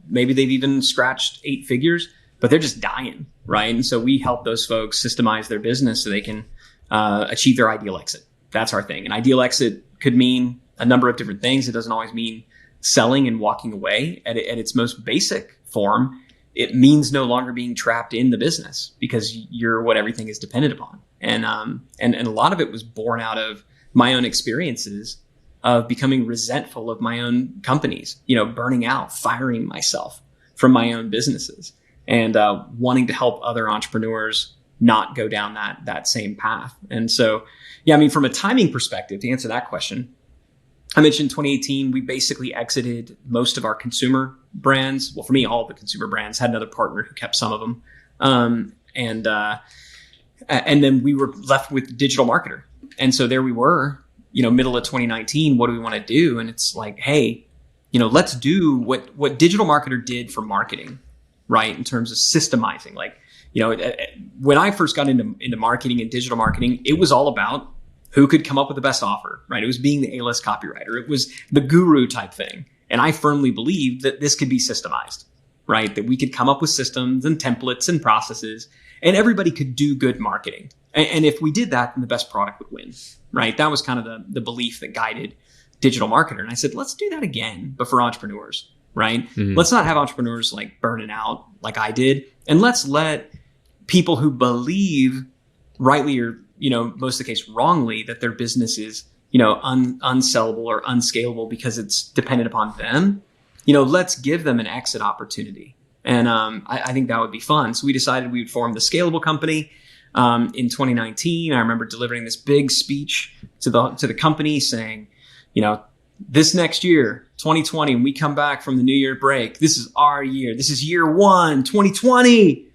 maybe they've even scratched 8 figures, but they're just dying, right? And so we help those folks systemize their business so they can achieve their ideal exit. That's our thing. An ideal exit could mean a number of different things. It doesn't always mean selling and walking away. At its most basic form, it means no longer being trapped in the business because you're what everything is dependent upon. And a lot of it was born out of my own experiences of becoming resentful of my own companies, burning out, firing myself from my own businesses, and wanting to help other entrepreneurs not go down that same path. And so, yeah, I mean, from a timing perspective, to answer that question, I mentioned 2018, we basically exited most of our consumer brands. Well, for me, all of the consumer brands. Had another partner who kept some of them. And then we were left with digital marketer. And so there we were, middle of 2019, what do we want to do? And it's like, hey, let's do what digital marketer did for marketing, right? In terms of systemizing, when I first got into marketing and digital marketing, it was all about who could come up with the best offer, right? It was being the A-list copywriter. It was the guru type thing. And I firmly believed that this could be systemized, right? That we could come up with systems and templates and processes, and everybody could do good marketing. And if we did that, then the best product would win, right? That was kind of the belief that guided digital marketer. And I said, let's do that again, but for entrepreneurs, right? Mm-hmm. Let's not have entrepreneurs burning out like I did. And let's let people who believe rightly or, most of the case wrongly, that their business is, unsellable or unscalable because it's dependent upon them. Let's give them an exit opportunity. And I think that would be fun. So we decided we would form the Scalable company in 2019. I remember delivering this big speech to the company saying, this next year, 2020, when we come back from the New Year break, this is our year. This is year 1, 2020.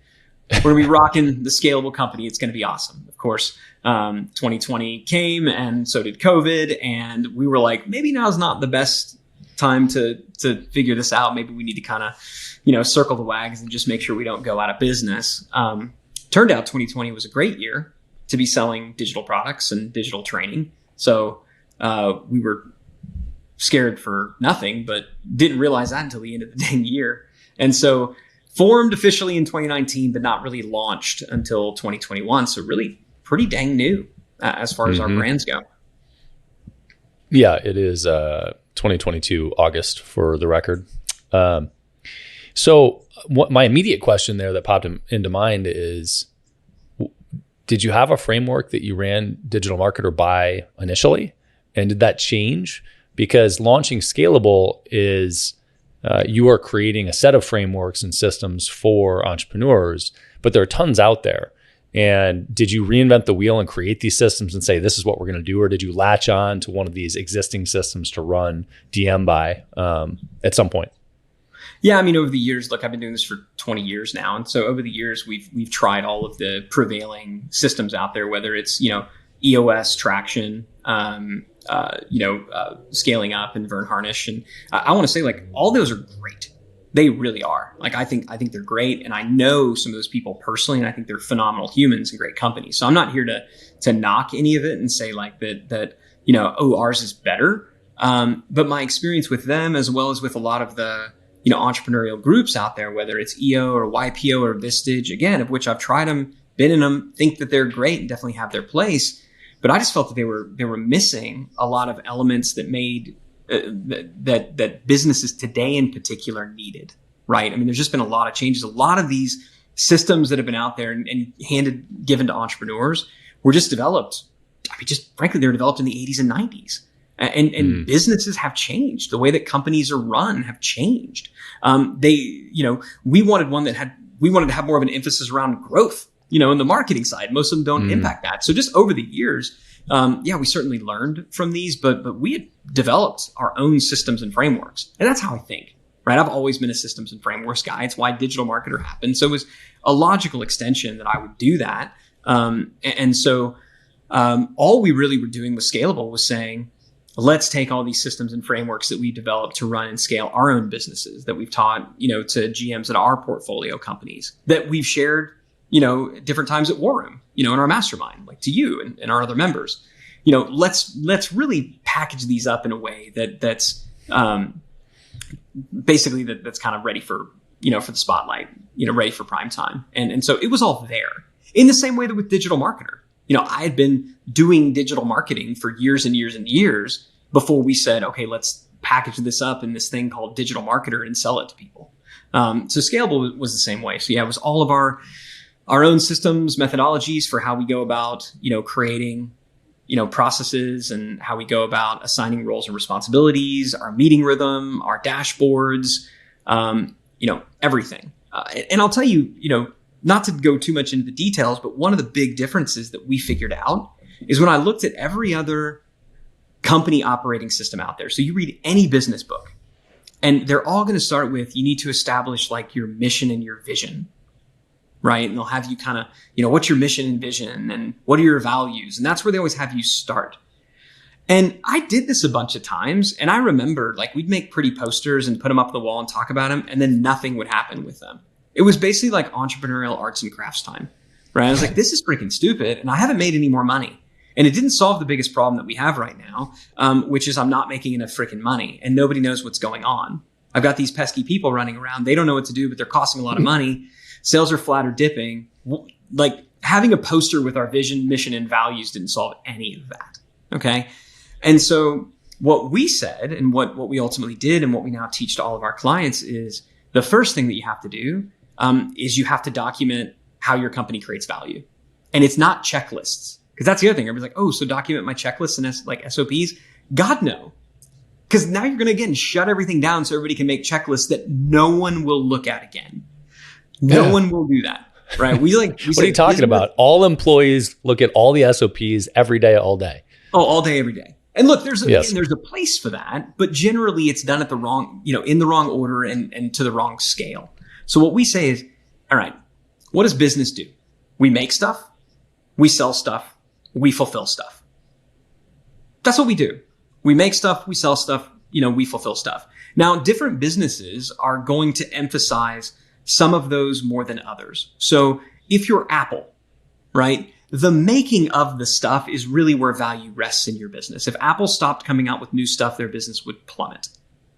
We're going to be rocking the Scalable company. It's going to be awesome. Of course, 2020 came, and so did COVID. And we were like, maybe now's not the best time to figure this out. Maybe we need to kind of, circle the wagons and just make sure we don't go out of business. Turned out 2020 was a great year to be selling digital products and digital training. So we were scared for nothing, but didn't realize that until the end of the dang year. And so formed officially in 2019, but not really launched until 2021. So really pretty dang new as far as our brands go. Yeah, it is 2022 August for the record. So what my immediate question there that popped into mind is, did you have a framework that you ran Digital Marketer by initially? And did that change? Because launching Scalable is you are creating a set of frameworks and systems for entrepreneurs, but there are tons out there. And did you reinvent the wheel and create these systems and say, this is what we're going to do? Or did you latch on to one of these existing systems to run DM by at some point? Yeah, I mean, over the years, look, I've been doing this for 20 years now. And so over the years, we've tried all of the prevailing systems out there, whether it's, EOS, Traction, Scaling Up and Vern Harnish. And I want to say all those are great. They really are. I think they're great. And I know some of those people personally, and I think they're phenomenal humans and great companies. So I'm not here to knock any of it and say that ours is better. But my experience with them, as well as with a lot of the, entrepreneurial groups out there, whether it's EO or YPO or Vistage, again, of which I've tried them, been in them, think that they're great and definitely have their place. But I just felt that they were missing a lot of elements that made that businesses today in particular needed, right? I mean, there's just been a lot of changes. A lot of these systems that have been out there and given to entrepreneurs were just developed. I mean, just frankly, they were developed in the 80s and 90s. And businesses have changed. The way that companies are run have changed. We wanted to have more of an emphasis around growth, in the marketing side. Most of them don't impact that. So just over the years, we certainly learned from these, but we had developed our own systems and frameworks. And that's how I think, right? I've always been a systems and frameworks guy. It's why Digital Marketer happened. So it was a logical extension that I would do that. So all we really were doing with Scalable was saying, let's take all these systems and frameworks that we developed to run and scale our own businesses that we've taught, to GMs at our portfolio companies that we've shared, different times at War Room, in our mastermind, like to you and our other members. Let's really package these up in a way that's basically that's kind of ready for, for the spotlight, ready for prime time. And so it was all there in the same way that with Digital Marketer. I had been doing digital marketing for years and years and years before we said, okay, let's package this up in this thing called Digital Marketer and sell it to people. So Scalable was the same way. So it was all of our own systems, methodologies for how we go about, creating, processes and how we go about assigning roles and responsibilities, our meeting rhythm, our dashboards, everything. And I'll tell you, not to go too much into the details, but one of the big differences that we figured out is when I looked at every other company operating system out there. So you read any business book and they're all going to start with, you need to establish like your mission and your vision, right? And they'll have you kind of, what's your mission and vision and what are your values? And that's where they always have you start. And I did this a bunch of times. And I remember like we'd make pretty posters and put them up on the wall and talk about them. And then nothing would happen with them. It was basically like entrepreneurial arts and crafts time, right? I was like, this is freaking stupid. And I haven't made any more money. And it didn't solve the biggest problem that we have right now, which is I'm not making enough freaking money and nobody knows what's going on. I've got these pesky people running around. They don't know what to do, but they're costing a lot of money. Sales are flat or dipping. Like having a poster with our vision, mission, and values didn't solve any of that. Okay. And so what we said and what we ultimately did and what we now teach to all of our clients is the first thing that you have to do is you have to document how your company creates value. And it's not checklists. Because that's the other thing. Everybody's like, oh, so document my checklists and like SOPs? God, no. Because now you're going to, again, shut everything down so everybody can make checklists that no one will look at again. No one will do that. Right? What are you talking about? All employees look at all the SOPs every day, all day. Oh, all day, every day. And look, there's a place for that, but generally it's done at the wrong, in the wrong order and to the wrong scale. So what we say is, all right, what does business do? We make stuff, we sell stuff, we fulfill stuff. That's what we do. We make stuff, we sell stuff, we fulfill stuff. Now, different businesses are going to emphasize some of those more than others. So if you're Apple, right, the making of the stuff is really where value rests in your business. If Apple stopped coming out with new stuff, their business would plummet,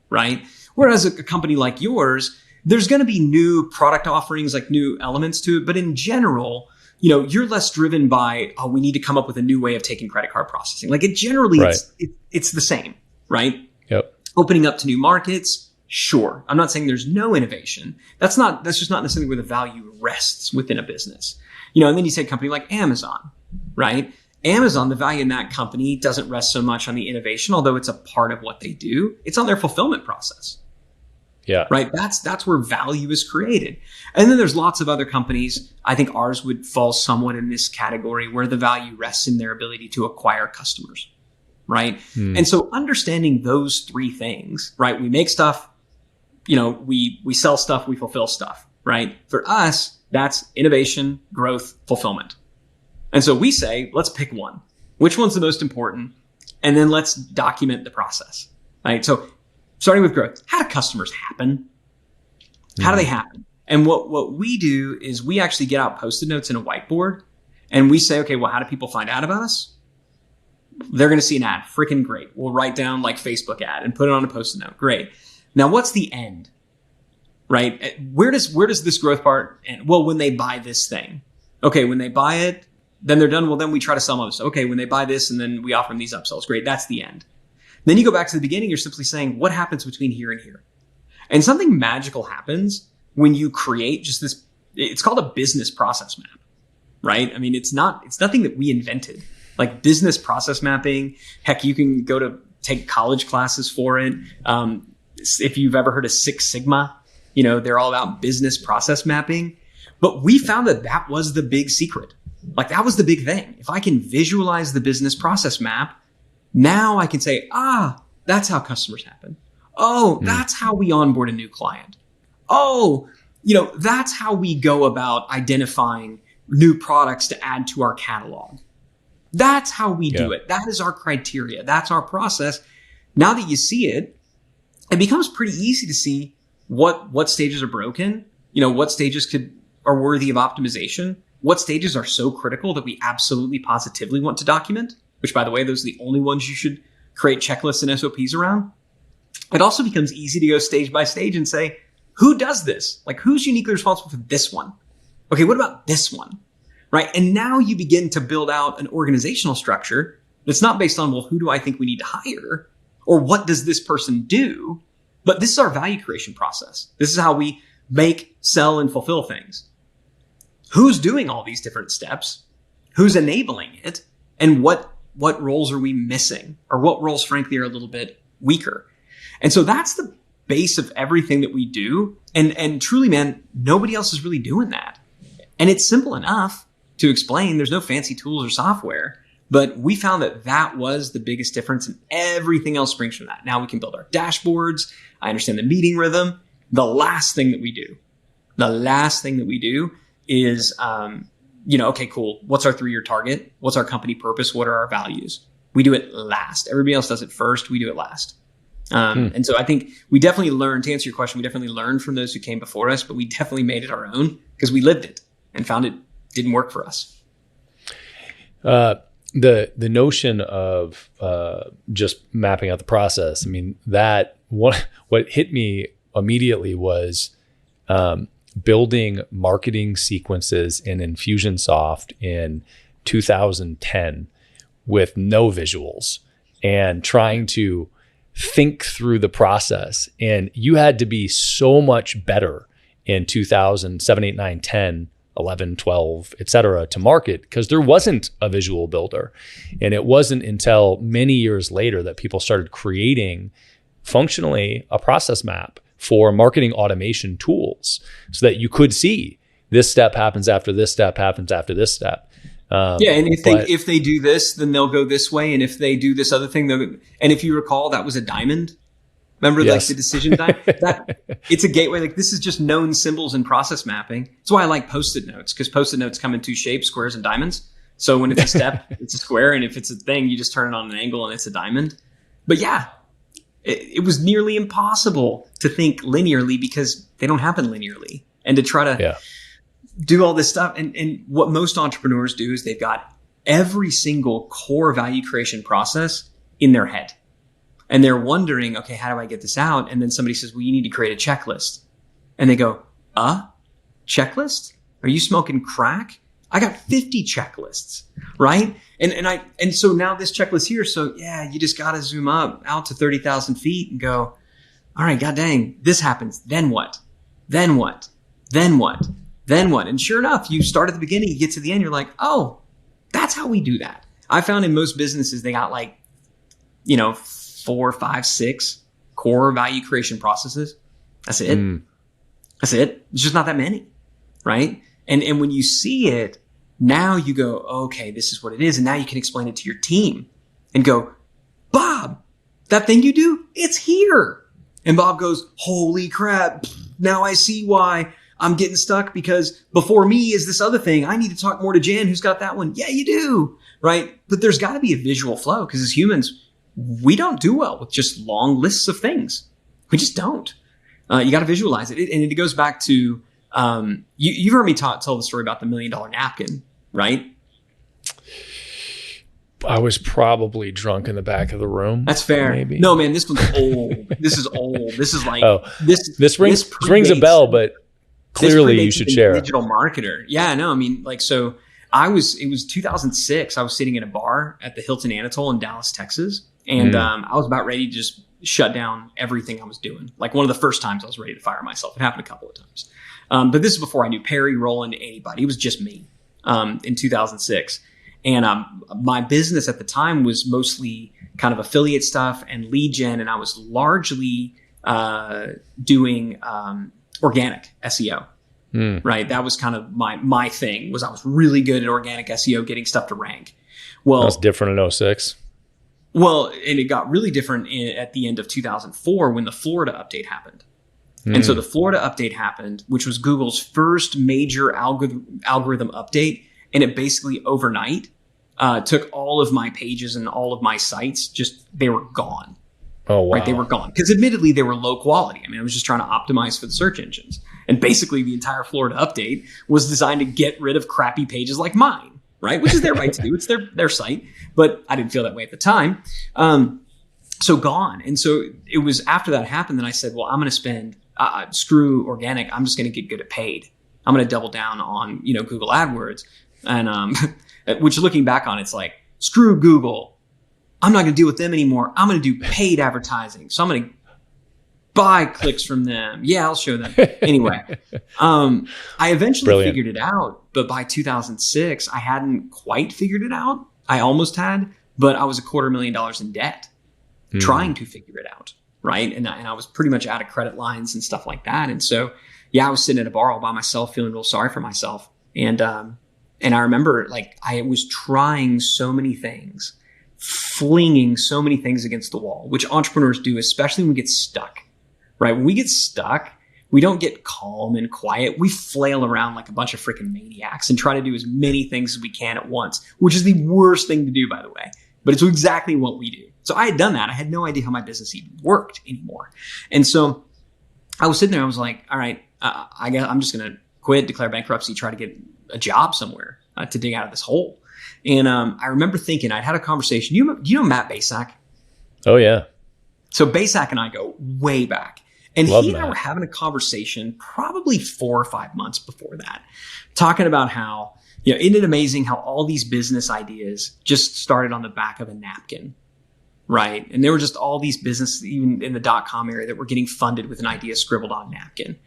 right? Whereas a company like yours, there's going to be new product offerings, like new elements to it. But in general, you're less driven by, oh, we need to come up with a new way of taking credit card processing. Like it's the same, right? Yep. Opening up to new markets. Sure. I'm not saying there's no innovation. That's just not necessarily where the value rests within a business. And then you say a company like Amazon, right? Amazon, the value in that company doesn't rest so much on the innovation, although it's a part of what they do. It's on their fulfillment process. Yeah. Right. That's where value is created. And then there's lots of other companies. I think ours would fall somewhat in this category where the value rests in their ability to acquire customers. Right. And so understanding those three things, right? We make stuff, we sell stuff, we fulfill stuff, right? For us, that's innovation, growth, fulfillment. And so we say, let's pick one. Which one's the most important? And then let's document the process. Right. So starting with growth, how do customers happen? How do they happen? And what we do is we actually get out Post-it notes and a whiteboard and we say, okay, well, how do people find out about us? They're going to see an ad. Freaking great. We'll write down like Facebook ad and put it on a Post-it note. Great. Now, what's the end? Right? Where does this growth part end? Well, when they buy this thing. Okay, when they buy it, then they're done. Well, then we try to sell them other stuff. Okay, when they buy this and then we offer them these upsells. Great. That's the end. Then you go back to the beginning. You're simply saying, what happens between here and here? And something magical happens when you create just this, it's called a business process map, right? I mean, it's nothing that we invented. Like business process mapping, heck, you can go to take college classes for it. If you've ever heard of Six Sigma, you know, they're all about business process mapping. But we found that that was the big secret. Like that was the big thing. If I can visualize the business process map, now I can say, that's how customers happen. Oh, that's how we onboard a new client. Oh, you know, that's how we go about identifying new products to add to our catalog. That's how we do it. That is our criteria. That's our process. Now that you see it, it becomes pretty easy to see what stages are broken, you know, what stages are worthy of optimization, what stages are so critical that we absolutely positively want to document, which by the way, those are the only ones you should create checklists and SOPs around. It also becomes easy to go stage by stage and say, who does this? Like who's uniquely responsible for this one? Okay, what about this one? Right? And now you begin to build out an organizational structure that's not based on, well, who do I think we need to hire? Or what does this person do? But this is our value creation process. This is how we make, sell, and fulfill things. Who's doing all these different steps? Who's enabling it? And what roles are we missing? Or what roles, frankly, are a little bit weaker? And so that's the base of everything that we do. And truly, man, nobody else is really doing that. And it's simple enough to explain. There's no fancy tools or software. But we found that that was the biggest difference, and everything else springs from that. Now we can build our dashboards. I understand the meeting rhythm. The last thing that we do is, okay, cool. What's our 3-year target? What's our company purpose? What are our values? We do it last. Everybody else does it first. We do it last. And so I think we definitely learned, to answer your question, we definitely learned from those who came before us, but we definitely made it our own because we lived it and found it didn't work for us. The notion of just mapping out the process, I mean, that what hit me immediately was building marketing sequences in Infusionsoft in 2010 with no visuals and trying to think through the process. And you had to be so much better in 2007, 8, 9, 10, 11, 12, et cetera, to market because there wasn't a visual builder. And it wasn't until many years later that people started creating functionally a process map for marketing automation tools so that you could see this step happens after this step happens after this step. And if they do this, then they'll go this way. And if they do this other thing, they'll go. And if you recall, that was a diamond. Remember, like the decision diamond? It's a gateway. Like this is just known symbols in process mapping. That's why I like Post-it notes because Post-it notes come in 2 shapes, squares and diamonds. So when it's a step, it's a square. And if it's a thing, you just turn it on an angle and it's a diamond. But yeah, it was nearly impossible to think linearly because they don't happen linearly. And to try to do all this stuff. And what most entrepreneurs do is they've got every single core value creation process in their head. And they're wondering, okay, how do I get this out? And then somebody says, well, you need to create a checklist. And they go, checklist? Are you smoking crack? I got 50 checklists, right? And so now this checklist here. So yeah, you just got to zoom up out to 30,000 feet and go, all right, God dang, this happens. Then what? Then what? Then what? Then what? And sure enough, you start at the beginning, you get to the end, you're like, oh, that's how we do that. I found in most businesses, they got 4, 5, 6 core value creation processes. That's it. That's it. It's just not that many, right? And when you see it, now you go, okay, this is what it is. And now you can explain it to your team and go, Bob, that thing you do, it's here. And Bob goes, holy crap. Now I see why I'm getting stuck because before me is this other thing. I need to talk more to Jan who's got that one. Yeah, you do. Right. But there's got to be a visual flow because as humans, we don't do well with just long lists of things. We just don't. You got to visualize it. And it goes back to, you've heard me tell the story about the $1 million napkin, right? I was probably drunk in the back of the room. That's fair. Maybe. No, man, this one's old. This is old. This is like, this rings a bell, but clearly you should share it. Digital marketer. Yeah, no, I mean, so it was 2006. I was sitting in a bar at the Hilton Anatole in Dallas, Texas. And I was about ready to just shut down everything I was doing. Like one of the first times I was ready to fire myself. It happened a couple of times. But this is before I knew Perry, Roland, anybody. It was just me in 2006. And my business at the time was mostly kind of affiliate stuff and lead gen. And I was largely doing organic SEO. Right. That was kind of my thing. Was I was really good at organic SEO, getting stuff to rank. Well, that was different in 06. Well, and it got really different at the end of 2004 when the Florida update happened. And so the Florida update happened, which was Google's first major algorithm update. And it basically overnight took all of my pages and all of my sites, they were gone. Oh, wow. Right? They were gone. Because admittedly, they were low quality. I mean, I was just trying to optimize for the search engines. And basically, the entire Florida update was designed to get rid of crappy pages like mine, right? Which is their right to do. It's their site. But I didn't feel that way at the time. So gone. And so it was after that happened that I said, well, I'm going to spend, screw organic. I'm just going to get good at paid. I'm going to double down on, Google AdWords. And which looking back on, it's like, screw Google. I'm not going to deal with them anymore. I'm going to do paid advertising. So I'm going to buy clicks from them. Yeah, I'll show them. Anyway, I eventually figured it out. But by 2006, I hadn't quite figured it out. I almost had, but I was $250,000 in debt trying to figure it out. Right. And I was pretty much out of credit lines and stuff like that. And so, I was sitting at a bar all by myself, feeling real sorry for myself. And I remember I was trying so many things, flinging so many things against the wall, which entrepreneurs do, especially when we get stuck, right? When we get stuck, we don't get calm and quiet. We flail around like a bunch of freaking maniacs and try to do as many things as we can at once, which is the worst thing to do, by the way. But it's exactly what we do. So I had done that. I had no idea how my business even worked anymore. And so I was sitting there. I was like, all right, I guess I'm just going to quit, declare bankruptcy, try to get a job somewhere to dig out of this hole. And I remember thinking, I had a conversation. You know Matt Basak? Oh, yeah. So Basak and I go way back. And Love he and Matt. I were having a conversation probably 4 or 5 months before that, talking about how, isn't it amazing how all these business ideas just started on the back of a napkin, right? And there were just all these businesses, even in the .com area, that were getting funded with an idea scribbled on a napkin.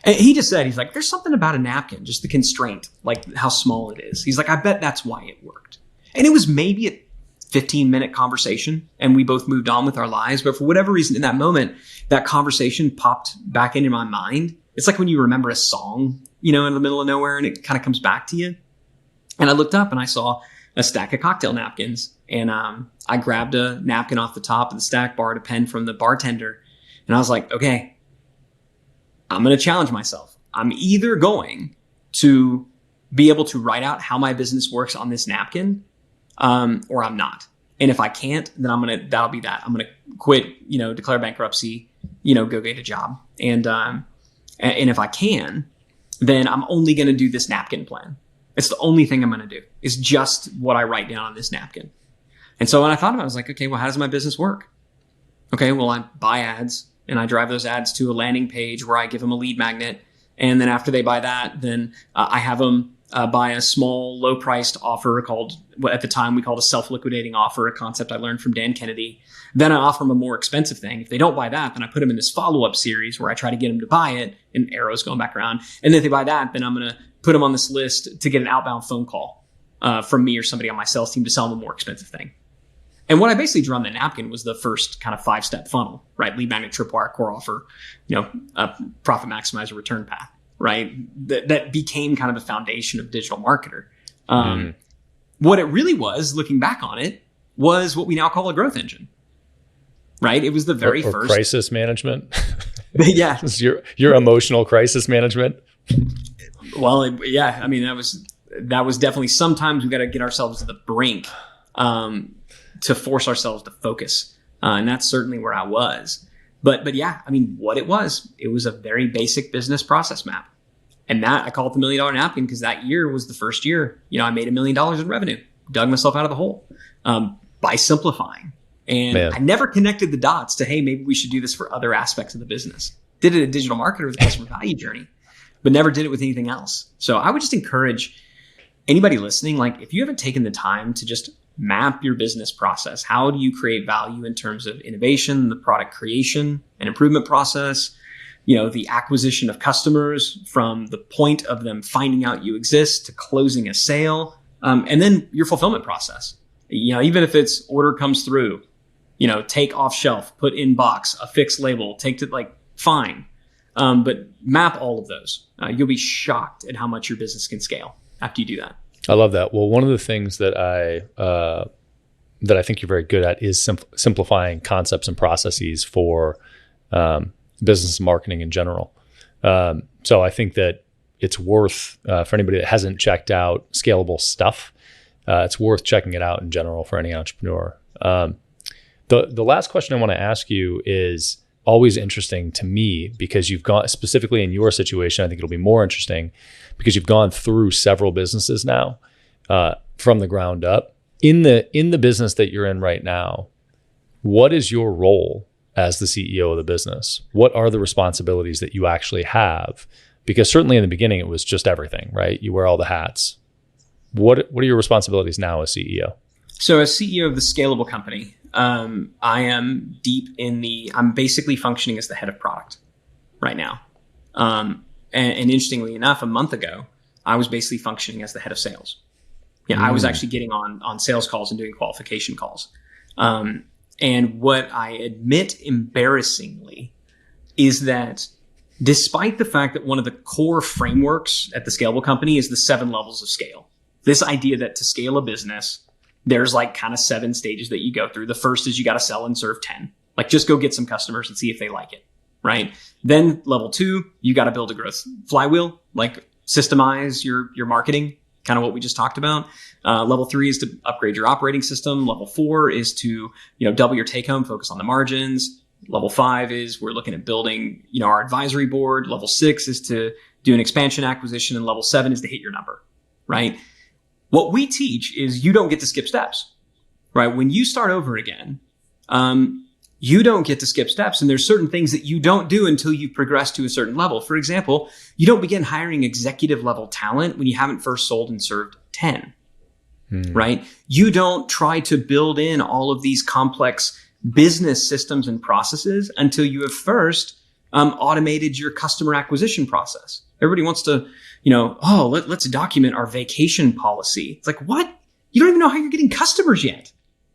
And he just said, he's like, there's something about a napkin, just the constraint, like how small it is. He's like, I bet that's why it worked. And it was maybe a 15-minute conversation and we both moved on with our lives. But for whatever reason, in that moment, that conversation popped back into my mind. It's like when you remember a song, in the middle of nowhere and it kind of comes back to you. And I looked up and I saw a stack of cocktail napkins. And I grabbed a napkin off the top of the stack, borrowed a pen from the bartender. And I was like, okay, I'm going to challenge myself. I'm either going to be able to write out how my business works on this napkin, or I'm not. And if I can't, then that'll be that. I'm going to quit, declare bankruptcy, go get a job. And if I can, then I'm only going to do this napkin plan. It's the only thing I'm going to do. It's just what I write down on this napkin. And so when I thought about it, I was like, okay, well, how does my business work? Okay, well, I buy ads and I drive those ads to a landing page where I give them a lead magnet. And then after they buy that, then I have them buy a small, low-priced offer called, what at the time we called a self-liquidating offer, a concept I learned from Dan Kennedy. Then I offer them a more expensive thing. If they don't buy that, then I put them in this follow-up series where I try to get them to buy it, and arrows going back around. And then if they buy that, then I'm going to put them on this list to get an outbound phone call from me or somebody on my sales team to sell them a more expensive thing. And what I basically drew on the napkin was the first kind of 5-step funnel, right? Lead magnet, tripwire, core offer, profit maximizer, return path, right? That became kind of the foundation of digital marketer. What it really was, looking back on it, was what we now call a growth engine, right? It was the very or first crisis management. Yeah. your emotional crisis management. Well, yeah. I mean, that was definitely, sometimes we got to get ourselves to the brink, to force ourselves to focus. And that's certainly where I was. But yeah, I mean, what it was a very basic business process map. And that, I call it the $1 million napkin because that year was the first year, I made $1 million in revenue, dug myself out of the hole, by simplifying. And Man. I never connected the dots to, hey, maybe we should do this for other aspects of the business. Did it at Digital Marketer with the customer value journey, but never did it with anything else. So I would just encourage anybody listening, like if you haven't taken the time to just map your business process, how do you create value in terms of innovation, the product creation and improvement process, the acquisition of customers from the point of them finding out you exist to closing a sale, And then your fulfillment process, even if it's order comes through, take off shelf, put in box, a fixed label, take to fine. But map all of those. You'll be shocked at how much your business can scale after you do that. I love that. Well, one of the things that I think you're very good at is simplifying concepts and processes for business marketing in general. So I think that it's worth, for anybody that hasn't checked out Scalable Stuff, it's worth checking it out in general for any entrepreneur. The last question I want to ask you is always interesting to me because you've gone, specifically in your situation, I think it'll be more interesting because you've gone through several businesses now from the ground up. In the business that you're in right now, what is your role as the CEO of the business? What are the responsibilities that you actually have? Because certainly in the beginning, it was just everything, right? You wear all the hats. What are your responsibilities now as CEO? So as CEO of the Scalable company, I am I'm basically functioning as the head of product right now. And interestingly enough, a month ago, I was basically functioning as the head of sales. I was actually getting on sales calls and doing qualification calls. And what I admit embarrassingly is that despite the fact that one of the core frameworks at the Scalable company is the 7 levels of scale, this idea that to scale a business, there's kind of 7 stages that you go through. The first is you got to sell and serve 10. Just go get some customers and see if they like it, right? Then level 2, you got to build a growth flywheel, systemize your marketing, kind of what we just talked about. Level 3 is to upgrade your operating system. Level 4 is to, double your take home, focus on the margins. Level 5 is we're looking at building, our advisory board. Level 6 is to do an expansion acquisition. And level 7 is to hit your number, right? What we teach is you don't get to skip steps, right? When you start over again, you don't get to skip steps. And there's certain things that you don't do until you progress to a certain level. For example, you don't begin hiring executive level talent when you haven't first sold and served 10, right? You don't try to build in all of these complex business systems and processes until you have first automated your customer acquisition process. Everybody wants to, let's document our vacation policy. It's like, what? You don't even know how you're getting customers yet.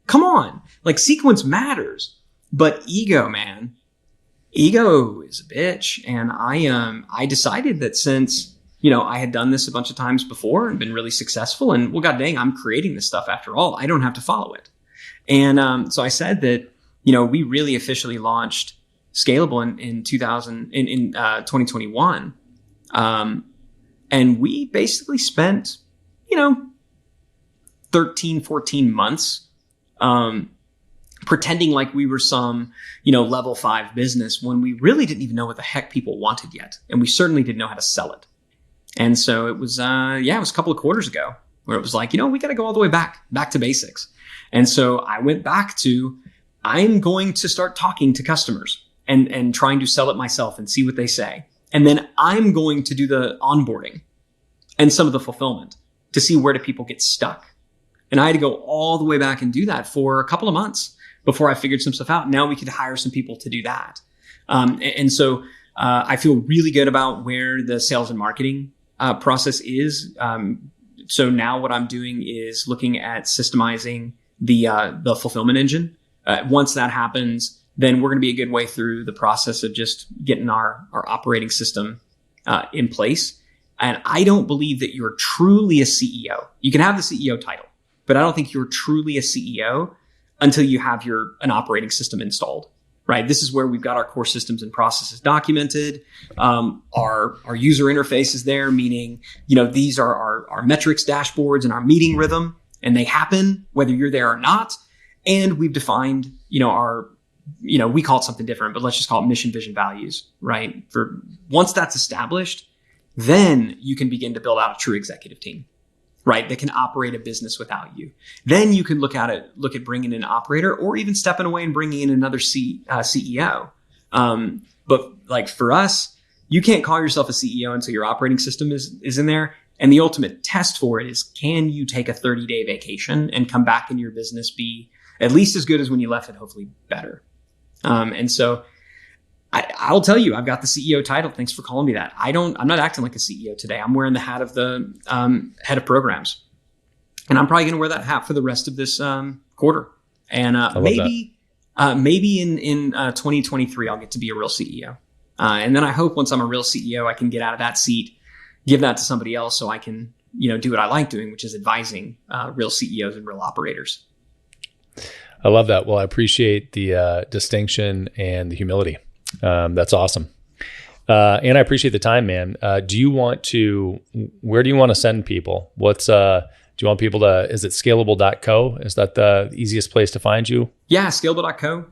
Come on. Sequence matters. But ego, man, ego is a bitch. And I decided that since, I had done this a bunch of times before and been really successful and well, god dang, I'm creating this stuff after all. I don't have to follow it. And so I said that, we really officially launched Scalable in 2021. And we basically spent, 13, 14 months, pretending like we were some, level 5 business when we really didn't even know what the heck people wanted yet. And we certainly didn't know how to sell it. And so it was, it was a couple of quarters ago where it was we got to go all the way back to basics. And so I went back to, I'm going to start talking to customers and trying to sell it myself and see what they say. And then I'm going to do the onboarding and some of the fulfillment to see where do people get stuck. And I had to go all the way back and do that for a couple of months before I figured some stuff out. Now we could hire some people to do that. And so I feel really good about where the sales and marketing process is. So now what I'm doing is looking at systemizing the fulfillment engine. Once that happens, then we're going to be a good way through the process of just getting our operating system in place. And I don't believe that you're truly a CEO. You can have the CEO title, but I don't think you're truly a CEO until you have an operating system installed, right? This is where we've got our core systems and processes documented. Our user interface is there, meaning, these are our metrics dashboards and our meeting rhythm, and they happen whether you're there or not. And we've defined, we call it something different, but let's just call it mission, vision, values, right? For once that's established, then you can begin to build out a true executive team, right? That can operate a business without you. Then you can look at bringing in an operator or even stepping away and bringing in another CEO. But for us, you can't call yourself a CEO until your operating system is in there. And the ultimate test for it is, can you take a 30-day vacation and come back and your business be at least as good as when you left it, hopefully better. And so I'll tell you, I've got the CEO title. Thanks for calling me that. I'm not acting like a CEO today. I'm wearing the hat of the head of programs. And I'm probably going to wear that hat for the rest of this quarter. And maybe in 2023, I'll get to be a real CEO. And then I hope once I'm a real CEO, I can get out of that seat, give that to somebody else so I can, do what I like doing, which is advising real CEOs and real operators. I love that. Well, I appreciate the distinction and the humility. That's awesome. And I appreciate the time, man. Where do you want to send people? Do you want people to, is it scalable.co? Is that the easiest place to find you? Yeah, scalable.co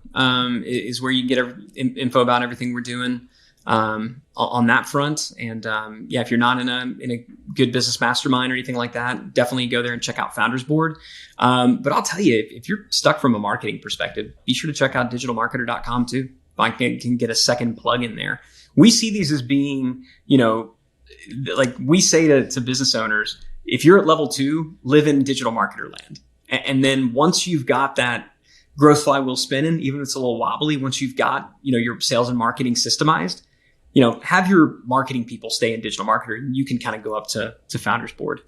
is where you can get info about everything we're doing on that front. And if you're not in a good business mastermind or anything like that, definitely go there and check out Founders Board. But I'll tell you, if you're stuck from a marketing perspective, be sure to check out digitalmarketer.com too. If I can get a second plug in there. We see these as being, like we say to business owners, if you're at level 2, live in digital marketer land. And then once you've got that growth flywheel spinning, even if it's a little wobbly, once you've got, your sales and marketing systemized, have your marketing people stay in digital marketer and you can kind of go up to Founders Board.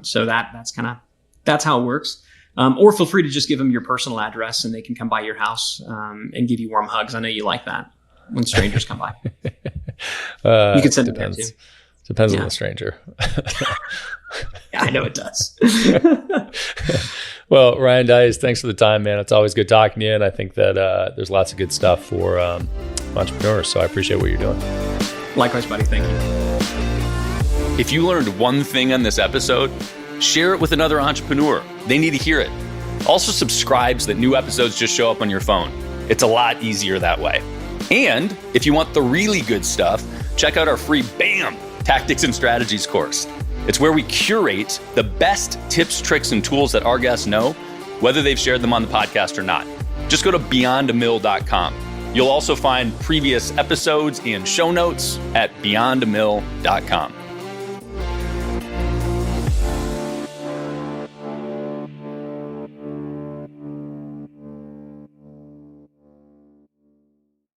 So that's how it works. Or feel free to just give them your personal address and they can come by your house and give you warm hugs. I know you like that when strangers come by. You can send it there too. Depends on the stranger. Yeah, I know it does. Well, Ryan Deiss, thanks for the time, man. It's always good talking to you. And I think that there's lots of good stuff for entrepreneurs. So I appreciate what you're doing. Likewise, buddy. Thank you. If you learned one thing on this episode, share it with another entrepreneur. They need to hear it. Also subscribe so that new episodes just show up on your phone. It's a lot easier that way. And if you want the really good stuff, check out our free BAM! Tactics and Strategies course. It's where we curate the best tips, tricks, and tools that our guests know, whether they've shared them on the podcast or not. Just go to beyondamill.com. You'll also find previous episodes and show notes at beyondamill.com.